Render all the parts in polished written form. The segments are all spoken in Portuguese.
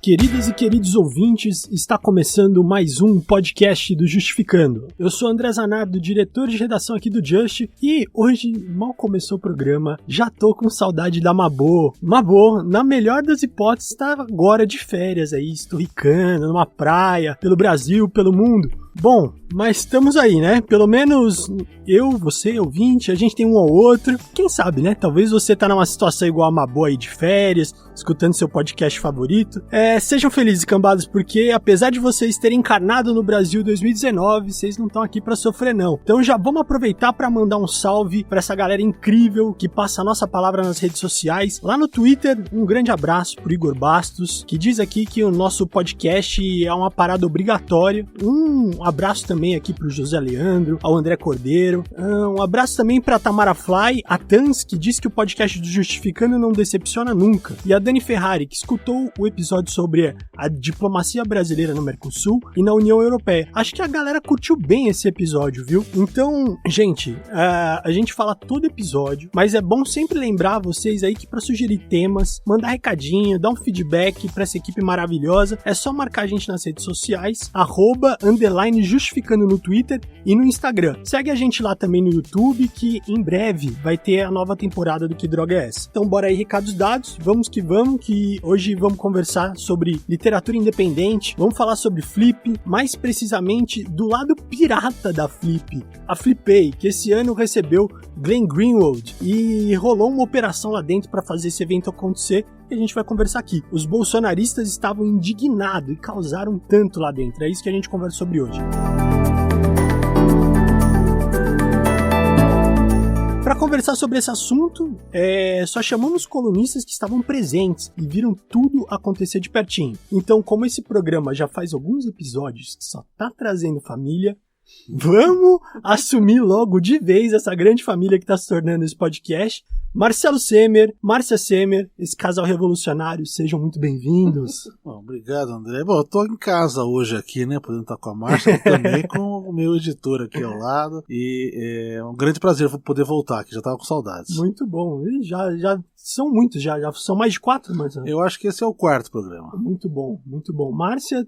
Queridas e queridos ouvintes, está começando mais um podcast do Justificando. Eu sou André Zanardo, diretor de redação aqui do Just, e hoje mal começou o programa, já tô com saudade da Mabô. Mabô, na melhor das hipóteses, está agora de férias aí, esturricando numa praia, pelo Brasil, pelo mundo. Bom, mas estamos aí, né? Pelo menos eu, você, ouvinte, a gente tem um ou outro. Quem sabe, né? Talvez você tá numa situação igual a Mabô aí de férias, escutando seu podcast favorito. Sejam felizes, cambadas, porque apesar de vocês terem encarnado no Brasil 2019, vocês não estão aqui pra sofrer, não. Então já vamos aproveitar pra mandar um salve pra essa galera incrível que passa a nossa palavra nas redes sociais. Lá no Twitter, um grande abraço pro Igor Bastos, que diz aqui que o nosso podcast é uma parada obrigatória. Um abraço também aqui pro José Leandro, ao André Cordeiro. Um abraço também pra Tamara Fly, a Tans, que diz que o podcast do Justificando não decepciona nunca. E a Dani Ferrari, que escutou o episódio sobre a diplomacia brasileira no Mercosul e na União Europeia. Acho que a galera curtiu bem esse episódio, viu? Então, gente, a gente fala todo episódio, mas é bom sempre lembrar vocês aí que pra sugerir temas, mandar recadinho, dar um feedback pra essa equipe maravilhosa, é só marcar a gente nas redes sociais, @_Justificando no Twitter e no Instagram. Segue a gente lá também no YouTube, que em breve vai ter a nova temporada do Que Droga é Essa? Então bora aí, recados dados, vamos, que hoje vamos conversar sobre literatura independente, vamos falar sobre Flip, mais precisamente do lado pirata da Flip, a Flipei, que esse ano recebeu Glenn Greenwald e rolou uma operação lá dentro para fazer esse evento acontecer. E a gente vai conversar aqui. Os bolsonaristas estavam indignados e causaram tanto lá dentro. É isso que a gente conversa sobre hoje. Para conversar sobre esse assunto, só chamamos colunistas que estavam presentes e viram tudo acontecer de pertinho. Então, como esse programa já faz alguns episódios que só tá trazendo família, vamos assumir logo de vez essa grande família que tá se tornando esse podcast. Marcelo Semer, Márcia Semer, esse casal revolucionário, sejam muito bem-vindos. Bom, obrigado, André. Bom, eu tô em casa hoje aqui, né, podendo estar com a Márcia, também com o meu editor aqui ao lado, e é um grande prazer poder voltar aqui, já tava com saudades. Muito bom, e já são muitos, já são mais de 4, Marcelo. Eu acho que esse é o 4º programa. Muito bom, muito bom. Márcia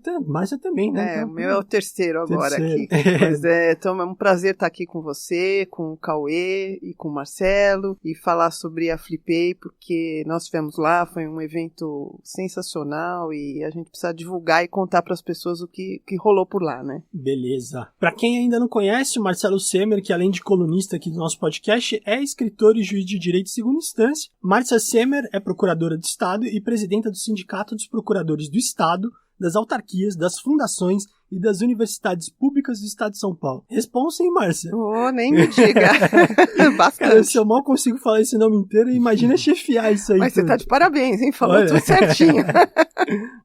também, né? O meu é o terceiro agora aqui. Mas então é um prazer estar aqui com você, com o Cauê e com o Marcelo, e falar sobre a Flipei, porque nós estivemos lá, foi um evento sensacional e a gente precisa divulgar e contar para as pessoas o que rolou por lá, né? Beleza. Para quem ainda não conhece, o Marcelo Semer, que além de colunista aqui do nosso podcast, é escritor e juiz de direito de segunda instância. Márcia Semer é procuradora de Estado e presidenta do Sindicato dos Procuradores do Estado, das autarquias, das fundações e das universidades públicas do estado de São Paulo. Responsa, hein, Márcia? Nem me diga. Bastante. Cara, se eu mal consigo falar esse nome inteiro, imagina chefiar isso aí. Mas você tá de parabéns, hein? Falou tudo certinho.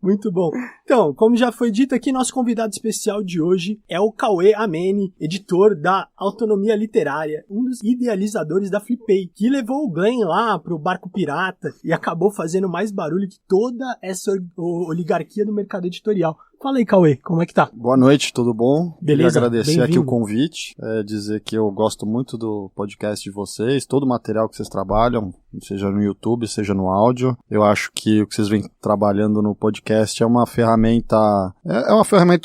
Muito bom. Então, como já foi dito aqui, nosso convidado especial de hoje é o Cauê Amene, editor da Autonomia Literária, um dos idealizadores da Flipei, que levou o Glenn lá pro barco pirata e acabou fazendo mais barulho que toda essa oligarquia do mercado editorial. Fala aí, Cauê, como é que tá? Boa noite, tudo bom? Beleza, queria agradecer bem-vindo. Aqui o convite, dizer que eu gosto muito do podcast de vocês, todo o material que vocês trabalham, seja no YouTube, seja no áudio. Eu acho que o que vocês vêm trabalhando no podcast é uma ferramenta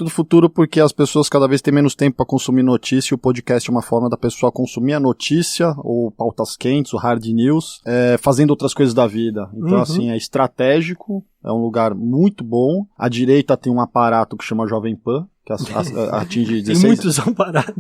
do futuro, porque as pessoas cada vez têm menos tempo para consumir notícia, e o podcast é uma forma da pessoa consumir a notícia, ou pautas quentes, o hard news, fazendo outras coisas da vida. Então, assim, é estratégico, é um lugar muito bom. A direita tem um aparato que chama Jovem Pan, que atinge 16...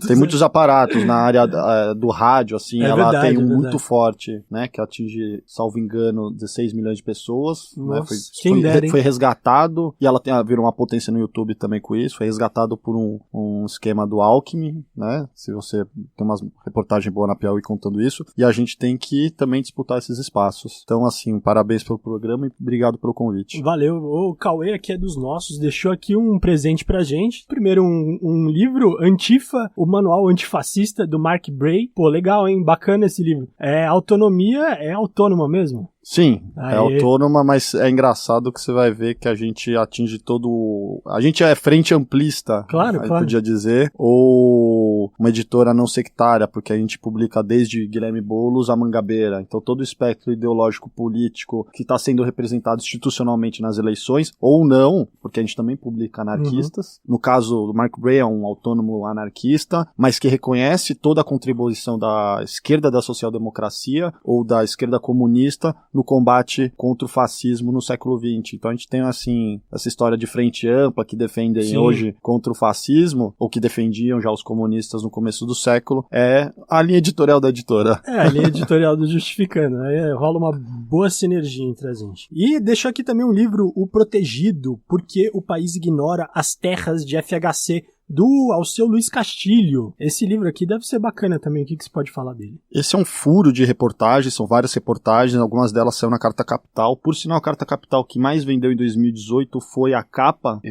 Tem muitos aparatos. Na área do rádio, assim, ela verdade, tem um muito forte, né, que atinge, salvo engano, 16 milhões de pessoas. Nossa, né, foi resgatado, e ela virou uma potência no YouTube também com isso, foi resgatado por um esquema do Alckmin, né, se você tem uma reportagem boa na Piauí contando isso, e a gente tem que também disputar esses espaços. Então, assim, parabéns pelo programa e obrigado pelo convite. Valeu, o Cauê aqui é dos nossos, deixou aqui um presente pra gente. Primeiro um livro, Antifa, o manual antifascista do Mark Bray. Pô, legal, hein? Bacana esse livro. Autonomia é autônoma mesmo? Sim, é autônoma, mas é engraçado que você vai ver que a gente atinge todo... A gente é frente amplista, claro. podia dizer, ou ou uma editora não sectária, porque a gente publica desde Guilherme Boulos a Mangabeira, então todo o espectro ideológico político que está sendo representado institucionalmente nas eleições, ou não, porque a gente também publica anarquistas. No caso do Mark Bray é um autônomo anarquista, mas que reconhece toda a contribuição da esquerda da social-democracia ou da esquerda comunista no combate contra o fascismo no século XX. Então a gente tem assim essa história de frente ampla que defendem hoje contra o fascismo, ou que defendiam já os comunistas no começo do século, é a linha editorial da editora. É, a linha editorial do Justificando. Aí rola uma boa sinergia entre a gente. E deixou aqui também um livro, O Protegido, porque o país ignora as terras de FHC, do Alceu Luiz Castilho. Esse livro aqui deve ser bacana também. O que você pode falar dele? Esse é um furo de reportagens, são várias reportagens, algumas delas saíram na Carta Capital. Por sinal, a Carta Capital que mais vendeu em 2018 foi a capa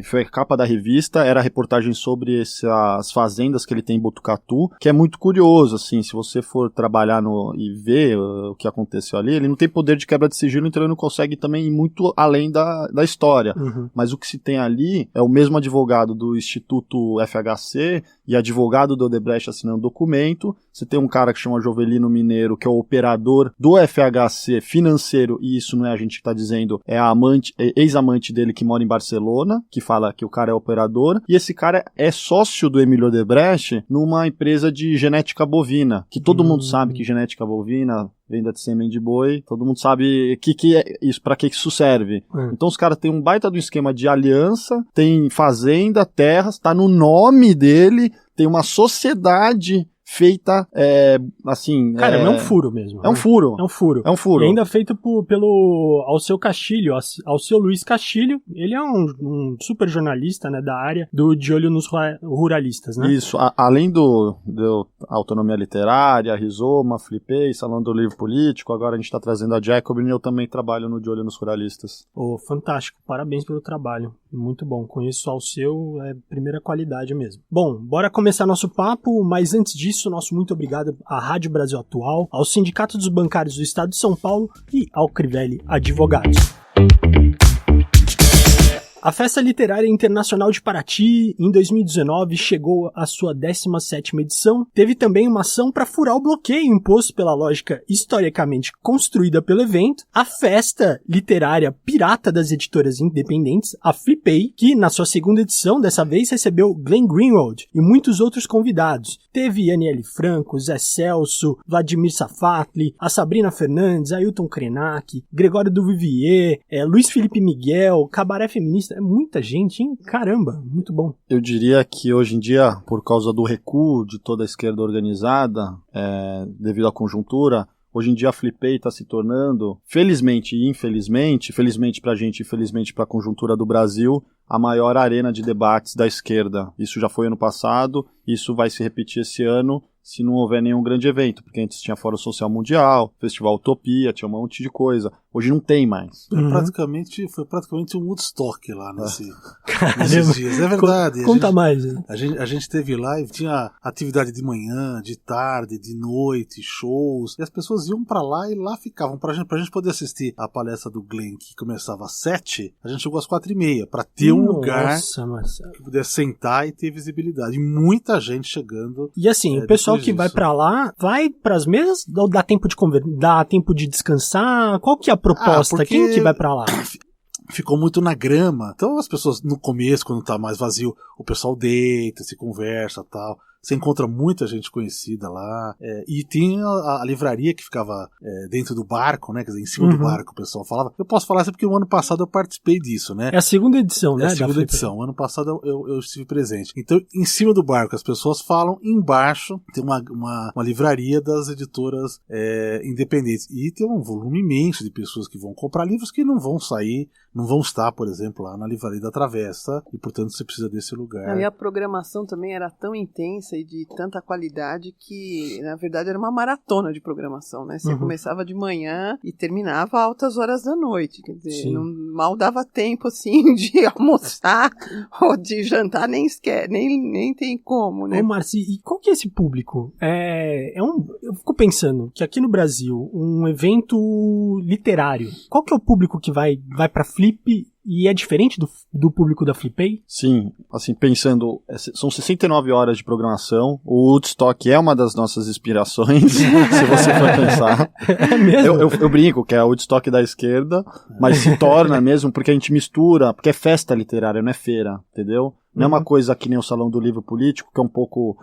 da revista, era a reportagem sobre as fazendas que ele tem em Botucatu, que é muito curioso, assim, se você for trabalhar e ver o que aconteceu ali, ele não tem poder de quebra de sigilo, então ele não consegue também ir muito além da história. Mas o que se tem ali é o mesmo advogado do Instituto FHC e advogado do Odebrecht assinando documento. Você tem um cara que chama Jovelino Mineiro, que é o operador do FHC financeiro, e isso não é a gente que está dizendo, é a ex-amante dele que mora em Barcelona, que fala que o cara é operador, e esse cara é sócio do Emílio Odebrecht numa empresa de genética bovina, que todo mundo sabe que genética bovina, venda de sêmen de boi, todo mundo sabe que é isso, para que isso serve. Então os caras têm um baita do esquema de aliança, tem fazenda, terras, tá no nome dele, tem uma sociedade feita, assim... Caramba, é um furo mesmo. É um furo. É um furo. É um furo. E ainda feito pelo Alceu Castilho, Alceu Luiz Castilho. Ele é um super jornalista, né, da área De Olho nos Ruralistas, né? Isso. Além do Autonomia Literária, Rizoma, Flipei, Salão do Livro Político, agora a gente está trazendo a Jacobin e eu também trabalho no De Olho nos Ruralistas. Fantástico. Parabéns pelo trabalho. Muito bom. Conheço o Alceu, é primeira qualidade mesmo. Bom, bora começar nosso papo, mas antes disso, nosso muito obrigado à Rádio Brasil Atual, ao Sindicato dos Bancários do Estado de São Paulo e ao Crivelli Advogados. A Festa Literária Internacional de Paraty, em 2019, chegou à sua 17ª edição. Teve também uma ação para furar o bloqueio imposto pela lógica historicamente construída pelo evento. A Festa Literária Pirata das Editoras Independentes, a Flipei, que na sua 2ª edição, dessa vez, recebeu Glenn Greenwald e muitos outros convidados. Teve Aniele Franco, Zé Celso, Vladimir Safatli, a Sabrina Fernandes, Ailton Krenak, Gregório Duvivier, Luiz Felipe Miguel, Cabaré Feminista. É muita gente, hein? Caramba, muito bom. Eu diria que hoje em dia, por causa do recuo de toda a esquerda organizada, devido à conjuntura, hoje em dia a Flipei está se tornando, felizmente e infelizmente, felizmente pra gente e infelizmente pra conjuntura do Brasil, a maior arena de debates da esquerda. Isso já foi ano passado, isso vai se repetir esse ano, se não houver nenhum grande evento, porque antes tinha Fórum Social Mundial, Festival Utopia, tinha um monte de coisa. Hoje não tem mais. Foi praticamente um Woodstock lá nesses dias. É verdade. Conta mais. Hein? A gente teve lá e tinha atividade de manhã, de tarde, de noite, shows. E as pessoas iam pra lá e lá ficavam. Pra gente poder assistir a palestra do Glenn, que começava às 7, a gente chegou às 4h30, pra ter um lugar que pudesse sentar e ter visibilidade. E muita gente chegando. E assim, o pessoal que vai pra lá, vai pras mesas ou dá tempo de dá tempo de descansar? Qual que é a proposta? Quem que vai pra lá? Ficou muito na grama. Então as pessoas, no começo, quando tá mais vazio, o pessoal deita, se conversa e tal. Você encontra muita gente conhecida lá. E tinha a livraria que ficava dentro do barco, né? Quer dizer, em cima do barco o pessoal falava. Eu posso falar isso porque o ano passado eu participei disso, né? É a 2ª edição, né? É a 2ª edição. O ano passado eu estive presente. Então, em cima do barco as pessoas falam, embaixo tem uma livraria das editoras independentes. E tem um volume imenso de pessoas que vão comprar livros que não vão sair, não vão estar, por exemplo, lá na Livraria da Travessa. E, portanto, você precisa desse lugar. E a programação também era tão intensa e de tanta qualidade que, na verdade, era uma maratona de programação, né? Você começava de manhã e terminava a altas horas da noite, quer dizer, mal dava tempo, assim, de almoçar ou de jantar, nem tem como, né? Ô, Marci, e qual que é esse público? Eu fico pensando que aqui no Brasil, um evento literário, qual que é o público que vai pra Flip E é diferente do público da Flipei? Sim, assim, pensando, são 69 horas de programação, o Woodstock é uma das nossas inspirações, se você for pensar. É mesmo? Eu brinco que é o Woodstock da esquerda, mas se torna mesmo porque a gente mistura, porque é festa literária, não é feira, entendeu? Não é uma coisa que nem o Salão do Livro Político, que é um pouco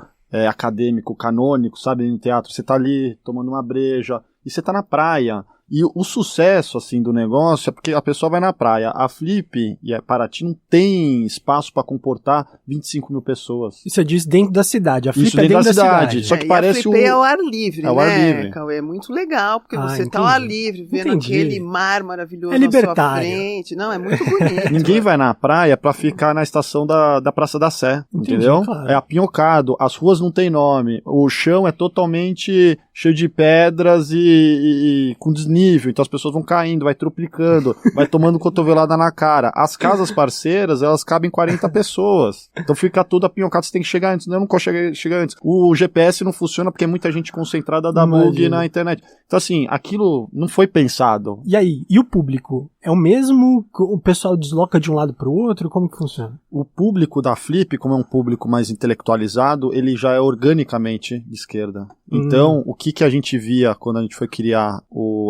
acadêmico, canônico, sabe, no teatro. Você tá ali tomando uma breja e você tá na praia. E o sucesso, assim, do negócio é porque a pessoa vai na praia. A Flip e a Paraty não tem espaço para comportar 25 mil pessoas. Isso você diz dentro da cidade. A Flip Isso é dentro da cidade. Só que parece a Flipei é ao ar livre, ao ar livre. Cauê? É muito legal, porque você entendi. tá ao ar livre, vendo aquele mar maravilhoso na sua frente. Não, é muito bonito. Ninguém vai na praia para ficar na estação da Praça da Sé, entendeu? Claro. É apinhocado, as ruas não tem nome, o chão é totalmente cheio de pedras e com desnível, então as pessoas vão caindo, vai tropicando, vai tomando cotovelada na cara. As casas parceiras, elas cabem 40 pessoas, então fica tudo apinhocado, você tem que chegar antes, eu não consigo chegar antes. O GPS não funciona porque é muita gente concentrada da bug na internet. Então assim, aquilo não foi pensado. E aí, e o público? É o mesmo? O pessoal desloca de um lado para o outro? Como que funciona? O público da Flip, como é um público mais intelectualizado, ele já é organicamente de esquerda. Então, o que a gente via quando a gente foi criar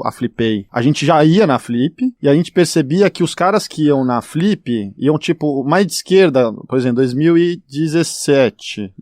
a Flipei? A gente já ia na Flip e a gente percebia que os caras que iam na Flip iam tipo mais de esquerda, por exemplo, 2017.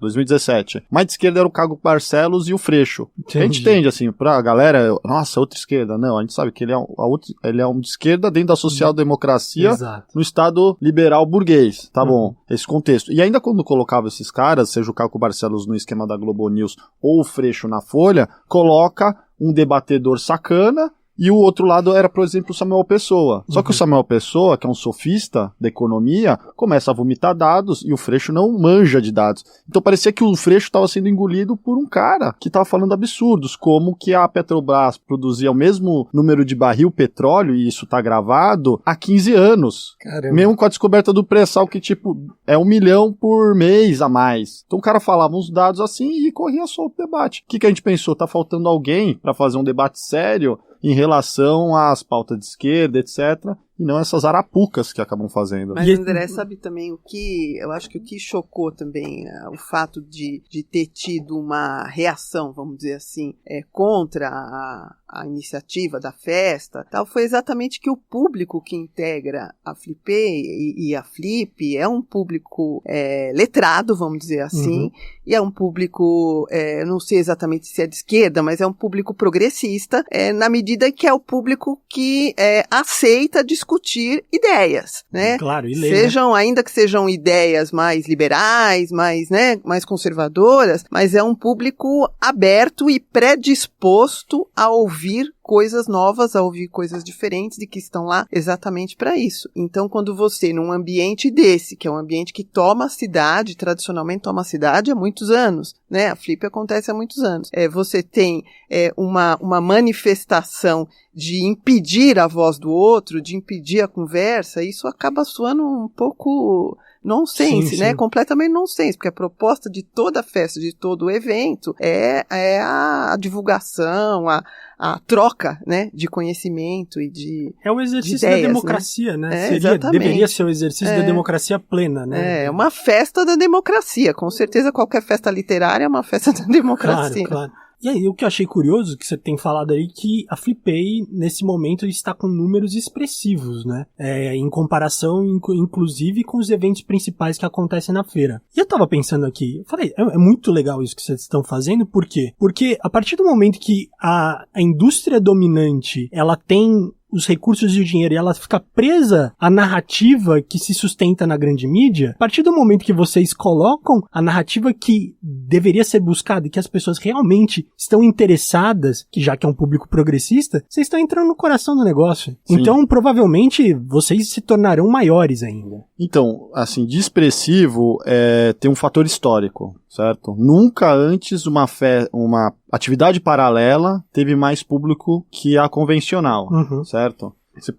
Mais de esquerda era o Caco Barcelos e o Freixo. Entendi. A gente entende assim, pra galera, nossa, outra esquerda. Não, a gente sabe que ele é um de esquerda dentro da social-democracia. Exato. No Estado liberal burguês, tá bom, esse contexto. E ainda quando colocava esses caras, seja o Caco Barcelos no esquema da Globo News ou o Freixo na Folha, coloca um debatedor sacana e o outro lado era, por exemplo, o Samuel Pessoa. Só que o Samuel Pessoa, que é um sofista da economia, começa a vomitar dados e o Freixo não manja de dados. Então parecia que o Freixo estava sendo engolido por um cara que estava falando absurdos, como que a Petrobras produzia o mesmo número de barril petróleo, e isso está gravado, há 15 anos. Caramba. Mesmo com a descoberta do pré-sal, que tipo, é 1 milhão por mês a mais. Então o cara falava uns dados assim e corria solto o debate. O que a gente pensou? Tá faltando alguém para fazer um debate sério em relação às pautas de esquerda, etc., e não essas arapucas que acabam fazendo. Mas, André, sabe também eu acho que o que chocou também, o fato de ter tido uma reação, vamos dizer assim, contra a iniciativa da festa, tal, foi exatamente que o público que integra a Flipei e a Flip é um público letrado, vamos dizer assim, e é um público, não sei exatamente se é de esquerda, mas é um público progressista, na medida que é o público que aceita discutir ideias, né? Claro, e ler, ainda que sejam ideias mais liberais, mais conservadoras, mas é um público aberto e predisposto a ouvir coisas novas, a ouvir coisas diferentes e que estão lá exatamente para isso. Então, quando você, num ambiente desse, que é um ambiente que toma a cidade, tradicionalmente toma a cidade há muitos anos, né? A Flip acontece há muitos anos. Você tem uma manifestação de impedir a voz do outro, de impedir a conversa, isso acaba soando um pouco nonsense, né? Completamente nonsense, porque a proposta de toda a festa, de todo o evento, é a divulgação, a troca, né, de conhecimento e de é o exercício de ideias, da democracia, né? Exatamente. Deveria ser o exercício da democracia plena, né? É uma festa da democracia. Com certeza qualquer festa literária é uma festa da democracia. Claro. E aí, o que eu achei curioso, que você tem falado aí, que a Flipei, nesse momento, está com números expressivos, né? Em comparação, inclusive, com os eventos principais que acontecem na feira. E eu tava pensando aqui, eu falei, é muito legal isso que vocês estão fazendo, por quê? Porque a partir do momento que a indústria dominante, ela tem os recursos e o dinheiro, e ela fica presa à narrativa que se sustenta na grande mídia, a partir do momento que vocês colocam a narrativa que deveria ser buscada e que as pessoas realmente estão interessadas, que já que é um público progressista, vocês estão entrando no coração do negócio. Sim. Então, provavelmente, vocês se tornarão maiores ainda. Então, assim, de expressivo, tem um fator histórico, certo? Nunca antes uma atividade paralela teve mais público que a convencional, certo?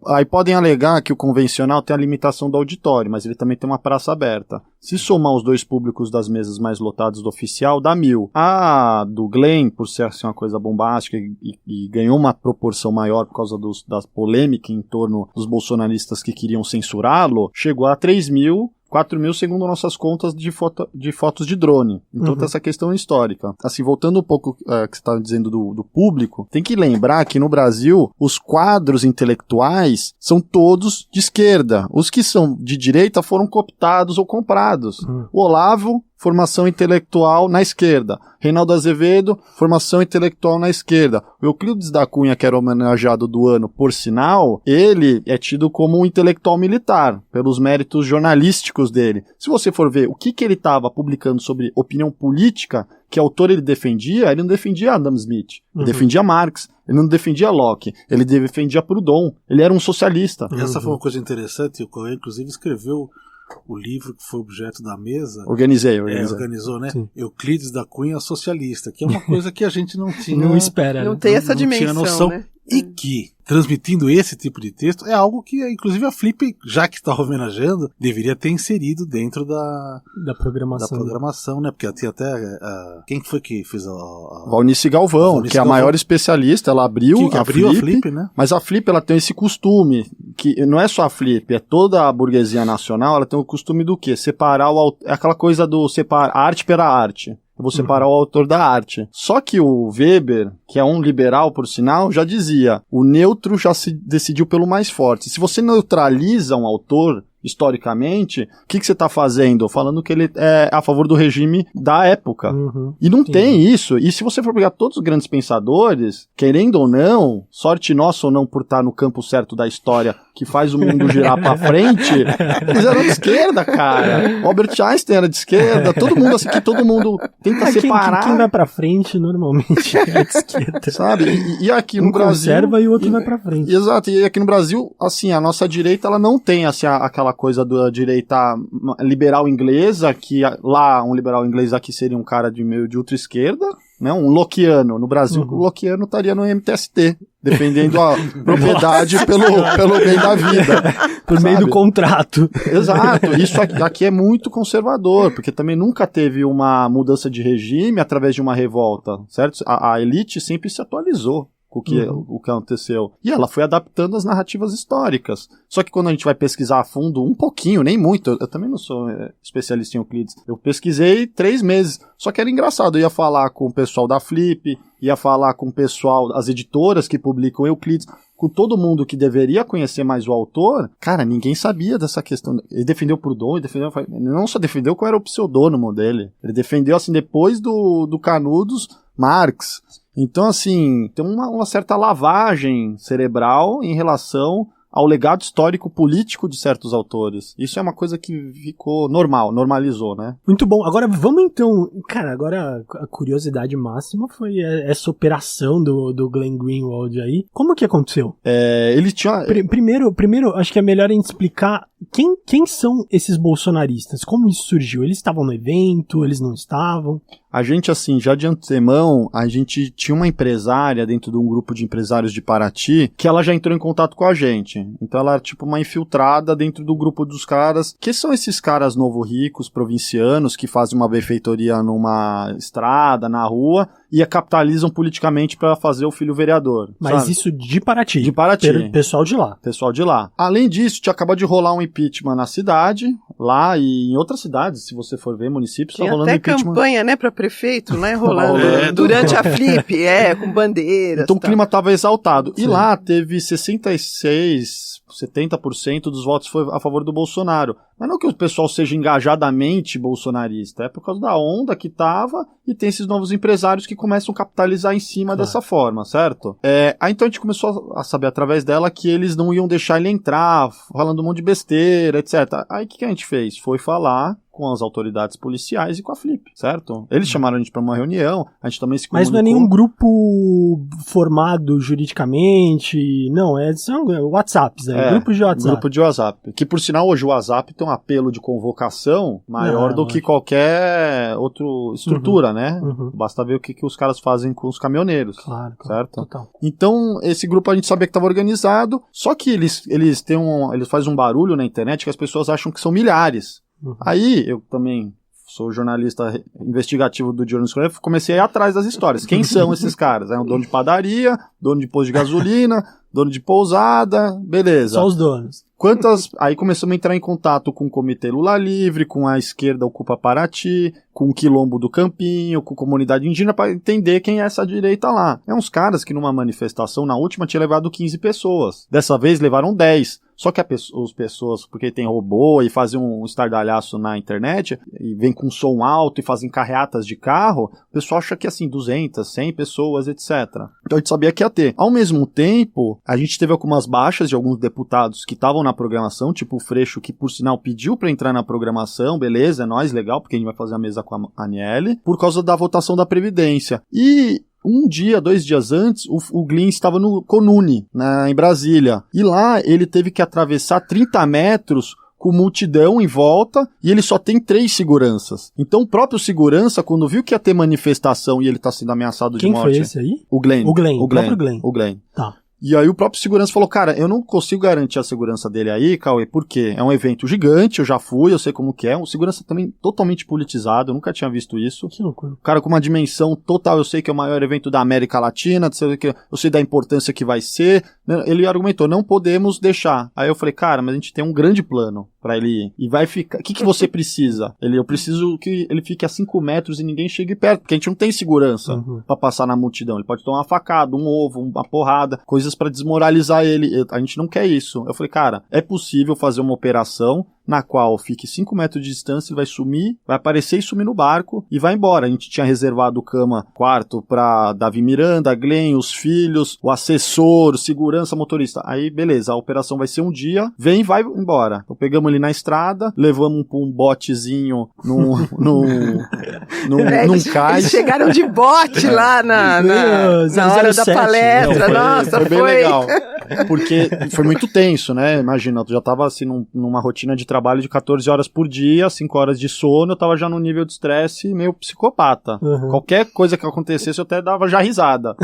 Aí podem alegar que o convencional tem a limitação do auditório, mas ele também tem uma praça aberta. Se somar os dois públicos das mesas mais lotadas do oficial, dá 1.000. A do Glenn, por ser assim, uma coisa bombástica e ganhou uma proporção maior por causa da polêmica em torno dos bolsonaristas que queriam censurá-lo, chegou a 3.000, 4.000 segundo nossas contas de fotos de drone. Então tem essa questão histórica. Assim, voltando um pouco que você estava dizendo do público, tem que lembrar que no Brasil os quadros intelectuais são todos de esquerda. Os que são de direita foram cooptados ou comprados. O Olavo, formação intelectual na esquerda. Reinaldo Azevedo, formação intelectual na esquerda. O Euclides da Cunha, que era homenageado do ano, por sinal, ele é tido como um intelectual militar, pelos méritos jornalísticos dele. Se você for ver o que ele estava publicando sobre opinião política, que autor ele não defendia Adam Smith, ele defendia Marx, ele não defendia Locke, ele defendia Proudhon, ele era um socialista. E essa foi uma coisa interessante, o Cauê inclusive escreveu o livro que foi objeto da mesa. Organizou, né? Sim. Euclides da Cunha socialista, que é uma coisa que a gente não tinha. Não espera. Não tem essa dimensão, tinha noção. Né? E que, transmitindo esse tipo de texto, é algo que, inclusive, a Flip, já que está homenageando, deveria ter inserido dentro da programação, né? Porque tinha até... quem foi que fez a Valnice Galvão, que é a maior especialista, ela abriu a Flip, né? Mas a Flip, ela tem esse costume, que não é só a Flip, é toda a burguesia nacional, ela tem o costume do quê? Separar é aquela coisa do separar arte pela arte. Eu vou separar o autor da arte. Só que o Weber, que é um liberal, por sinal, já dizia, o neutro já se decidiu pelo mais forte. Se você neutraliza um autor, historicamente, o que você está fazendo? Falando que ele é a favor do regime da época. E não tem isso. E se você for pegar todos os grandes pensadores, querendo ou não, sorte nossa ou não por estar no campo certo da história, que faz o mundo girar pra frente, eles eram de esquerda, cara. Albert Einstein era de esquerda, todo mundo assim, que todo mundo tenta separar. Quem vai pra frente, normalmente, é de esquerda. Sabe? E aqui no Brasil... conserva e o outro vai pra frente. Exato. E aqui no Brasil, assim, a nossa direita, ela não tem, assim, aquela coisa da direita liberal inglesa, que lá um liberal inglês aqui seria um cara de meio de ultra esquerda, né? Um Lockeano. No Brasil, o Lockeano estaria no MTST, defendendo a propriedade pelo bem da vida. Por meio do contrato. Exato. Isso aqui é muito conservador, porque também nunca teve uma mudança de regime através de uma revolta, certo? A elite sempre se atualizou o que aconteceu. E ela foi adaptando as narrativas históricas. Só que quando a gente vai pesquisar a fundo, um pouquinho, nem muito, eu também não sou especialista em Euclides, eu pesquisei 3 meses. Só que era engraçado, eu ia falar com o pessoal da Flip, ia falar com o pessoal, as editoras que publicam Euclides, com todo mundo que deveria conhecer mais o autor. Cara, ninguém sabia dessa questão. Ele defendeu Proudhon, ele não só defendeu qual era o pseudônimo dele, ele defendeu, assim, depois do Canudos, Marx. Então, assim, tem uma certa lavagem cerebral em relação ao legado histórico-político de certos autores. Isso é uma coisa que ficou normalizou, né? Muito bom. Agora, vamos então... Cara, agora a curiosidade máxima foi essa operação do Glenn Greenwald aí. Como que aconteceu? Ele tinha... Primeiro, acho que é melhor a gente explicar quem são esses bolsonaristas. Como isso surgiu? Eles estavam no evento? Eles não estavam? A gente, assim, já de antemão, a gente tinha uma empresária dentro de um grupo de empresários de Paraty, que ela já entrou em contato com a gente. Então ela era tipo uma infiltrada dentro do grupo dos caras, que são esses caras novo ricos, provincianos, que fazem uma benfeitoria numa estrada, na rua, e a capitalizam politicamente para fazer o filho vereador. Mas sabe? Isso de Paraty. De Paraty. Pessoal de lá. Pessoal de lá. Além disso, tinha acabado de rolar um impeachment na cidade, lá e em outras cidades, se você for ver, municípios, tá rolando até impeachment. Campanha, né, para prefeito, né, rolando durante a Flip, com bandeiras. Então o clima tava exaltado. Sim. E lá teve 70% dos votos foi a favor do Bolsonaro. Mas não que o pessoal seja engajadamente bolsonarista, é por causa da onda que tava e tem esses novos empresários que começam a capitalizar em cima dessa forma, certo? Aí então a gente começou a saber através dela que eles não iam deixar ele entrar, falando um monte de besteira, etc. Aí o que a gente fez? Foi falar com as autoridades policiais e com a Flip, certo? Eles chamaram a gente pra uma reunião, a gente também se comunicou. Mas não é nenhum grupo formado juridicamente, não, são WhatsApps, grupos de WhatsApp. Grupo de WhatsApp, que por sinal hoje o WhatsApp tem um apelo de convocação maior do que qualquer outra estrutura, né? Basta ver o que os caras fazem com os caminhoneiros, claro, certo? Total. Então, esse grupo a gente sabia que estava organizado, só que eles fazem um barulho na internet que as pessoas acham que são milhares. Aí, eu também sou jornalista investigativo do Diário Escreve, comecei a ir atrás das histórias. Quem são esses caras? É um dono de padaria, dono de posto de gasolina, dono de pousada, beleza. Só os donos. Aí começamos a entrar em contato com o Comitê Lula Livre, com a Esquerda Ocupa Paraty, com o Quilombo do Campinho, com a comunidade indígena, para entender quem é essa direita lá. É uns caras que numa manifestação, na última, tinha levado 15 pessoas. Dessa vez levaram 10. Só que as pessoas, porque tem robô e fazem um estardalhaço na internet, e vem com som alto e fazem carreatas de carro, o pessoal acha que assim, 200, 100 pessoas, etc. Então a gente sabia que ia ter. Ao mesmo tempo, a gente teve algumas baixas de alguns deputados que estavam na programação, tipo o Freixo, que por sinal pediu pra entrar na programação, beleza, é nóis, legal, porque a gente vai fazer a mesa com a Aniele, por causa da votação da Previdência. E 2 dias antes, o Glyn estava no Conune, em Brasília. E lá ele teve que atravessar 30 metros com multidão em volta, e ele só tem 3 seguranças. Então o próprio segurança, quando viu que ia ter manifestação e ele tá sendo ameaçado de morte... Quem foi esse aí? O Glenn. O próprio Glenn. O Glenn. Tá. E aí o próprio segurança falou, cara, eu não consigo garantir a segurança dele aí, Cauê, porque é um evento gigante, eu já fui, eu sei como que é, um segurança também totalmente politizado, eu nunca tinha visto isso. Que loucura. O cara com uma dimensão total, eu sei que é o maior evento da América Latina, eu sei da importância que vai ser. Ele argumentou, não podemos deixar. Aí eu falei, cara, mas a gente tem um grande plano pra ele ir. E vai ficar... O que você precisa? Eu preciso que ele fique a 5 metros e ninguém chegue perto, porque a gente não tem segurança pra passar na multidão. Ele pode tomar uma facada, um ovo, uma porrada, coisas pra desmoralizar ele. A gente não quer isso. Eu falei, cara, é possível fazer uma operação na qual fique 5 metros de distância, ele vai sumir, vai aparecer e sumir no barco e vai embora. A gente tinha reservado cama, quarto pra Davi Miranda, Glenn, os filhos, o assessor, o segurança, motorista. Aí, beleza, a operação vai ser um dia, vem e vai embora. Então pegamos ele na estrada, levamos pra um botezinho num cais. Eles chegaram de bote lá na hora da palestra. Não, foi bem legal. Porque foi muito tenso, né? Imagina, eu já tava assim numa rotina de trabalho de 14 horas por dia, 5 horas de sono, eu tava já num nível de estresse meio psicopata. Qualquer coisa que acontecesse eu até dava já risada.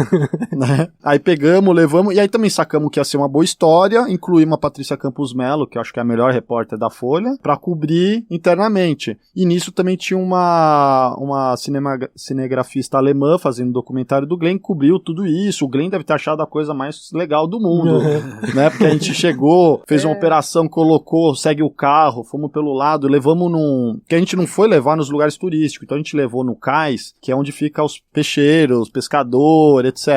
Né? Aí pegamos, levamos, e aí também sacamos que ia ser uma boa história, incluímos a Patrícia Campos Melo, que eu acho que é a melhor repórter da Folha, pra cobrir internamente. E nisso também tinha uma cinegrafista alemã fazendo documentário do Glenn, cobriu tudo isso. O Glenn deve ter achado a coisa mais legal do mundo, né? Porque a gente chegou, fez uma operação, colocou, segue o carro, fomos pelo lado, levamos que a gente não foi levar nos lugares turísticos, então a gente levou no cais, que é onde fica os peixeiros, pescador, etc.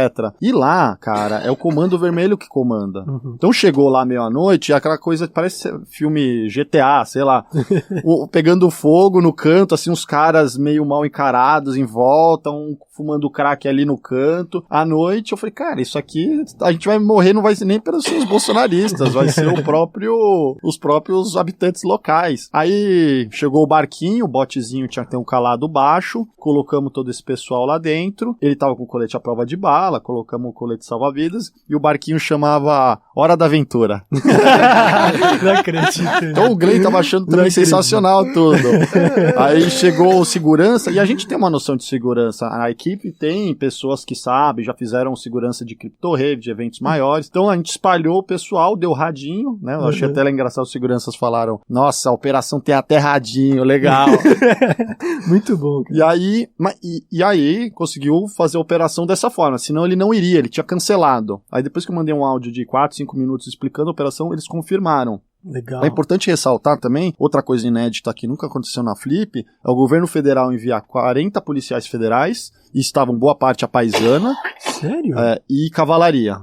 E lá, cara, é o Comando Vermelho que comanda. Então chegou lá meia-noite, e aquela coisa que parece filme GTA, sei lá, pegando fogo no canto, assim, uns caras meio mal encarados em volta, um fumando crack ali no canto. À noite eu falei, cara, isso aqui, a gente vai morrer, não vai ser nem pelos seus bolsonaristas, vai ser os próprios habitantes locais. Aí chegou o barquinho, o botezinho tinha que ter um calado baixo, colocamos todo esse pessoal lá dentro, ele tava com o colete à prova de bala, colocamos o colete salva-vidas, e o barquinho chamava Hora da Aventura. Não acredito. Então o Glenn tava achando também sensacional tudo. Aí chegou o segurança, e a gente tem uma noção de segurança, a equipe tem pessoas que sabem, já fizeram segurança de CryptoRave, de eventos maiores, então a gente espalhou o pessoal, deu radinho, né, eu achei até engraçado, os seguranças falaram, nossa, a operação tem até radinho, legal. Muito bom. Cara. E aí conseguiu fazer a operação dessa forma, senão ele não iria, ele tinha cancelado. Aí depois que eu mandei um áudio de 4, 5 minutos explicando a operação, eles confirmaram. Legal. É importante ressaltar também, outra coisa inédita que nunca aconteceu na Flip, é o governo federal enviar 40 policiais federais, e estavam boa parte a paisana. Sério? E cavalaria.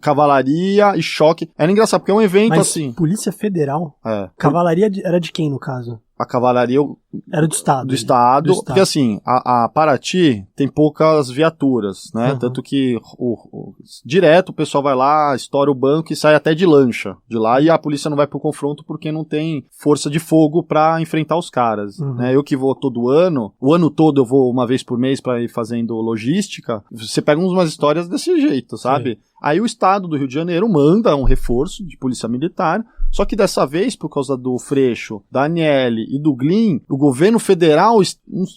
Cavalaria e choque. Era engraçado, porque é um evento. Mas assim... Polícia Federal? Cavalaria era de quem, no caso? a cavalaria era do Estado. Do Estado, porque assim, a Paraty tem poucas viaturas, né? Tanto que direto o pessoal vai lá, estoura o banco e sai até de lancha de lá, e a polícia não vai pro confronto porque não tem força de fogo pra enfrentar os caras, né? Eu que vou todo ano, o ano todo eu vou uma vez por mês pra ir fazendo logística, você pega umas histórias desse jeito, sabe? Sim. Aí o Estado do Rio de Janeiro manda um reforço de polícia militar, só que dessa vez, por causa do Freixo, da Aniele e do Glynn, o governo federal,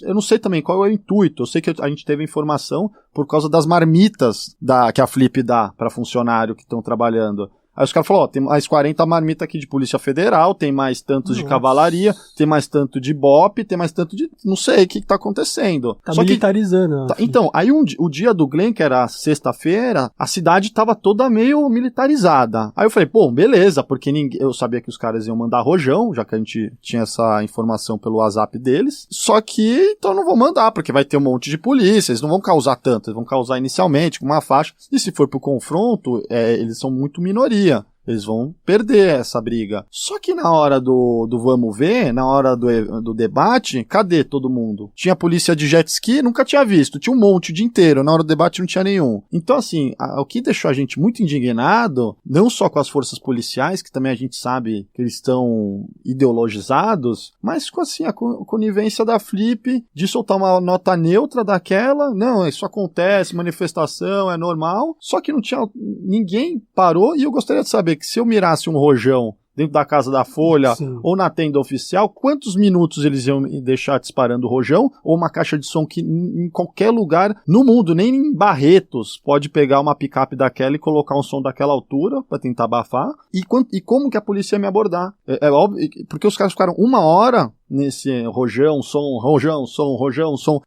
eu não sei também qual é o intuito, eu sei que a gente teve informação por causa das marmitas que a Flip dá para funcionário que estão trabalhando. Aí os caras falaram, tem mais 40 marmitas aqui de Polícia Federal, tem mais tantos de cavalaria, tem mais tanto de BOP, tem mais tanto de... Não sei o que tá acontecendo. Tá só militarizando. Então, aí o dia do Glenn, que era sexta-feira, a cidade tava toda meio militarizada. Aí eu falei, pô, beleza, porque eu sabia que os caras iam mandar rojão, já que a gente tinha essa informação pelo WhatsApp deles. Só que, então eu não vou mandar, porque vai ter um monte de polícia, eles não vão causar tanto, eles vão causar inicialmente com uma faixa. E se for pro confronto, eles são muito minoria. Eles vão perder essa briga. Só que na hora do vamos ver, na hora do debate, cadê todo mundo? Tinha polícia de jet ski, nunca tinha visto. Tinha um monte o dia inteiro. Na hora do debate não tinha nenhum. Então, assim, o que deixou a gente muito indignado, não só com as forças policiais, que também a gente sabe que eles estão ideologizados, mas com, assim, a conivência da Flip de soltar uma nota neutra daquela. Não, isso acontece, manifestação, é normal. Só que não tinha... Ninguém parou, e eu gostaria de saber que se eu mirasse um rojão dentro da Casa da Folha, sim, ou na tenda oficial, quantos minutos eles iam deixar disparando o rojão, ou uma caixa de som que em qualquer lugar no mundo, nem em Barretos, pode pegar uma picape daquela e colocar um som daquela altura pra tentar abafar, e como que a polícia ia me abordar? É óbvio, porque os caras ficaram 1 hora nesse rojão, som,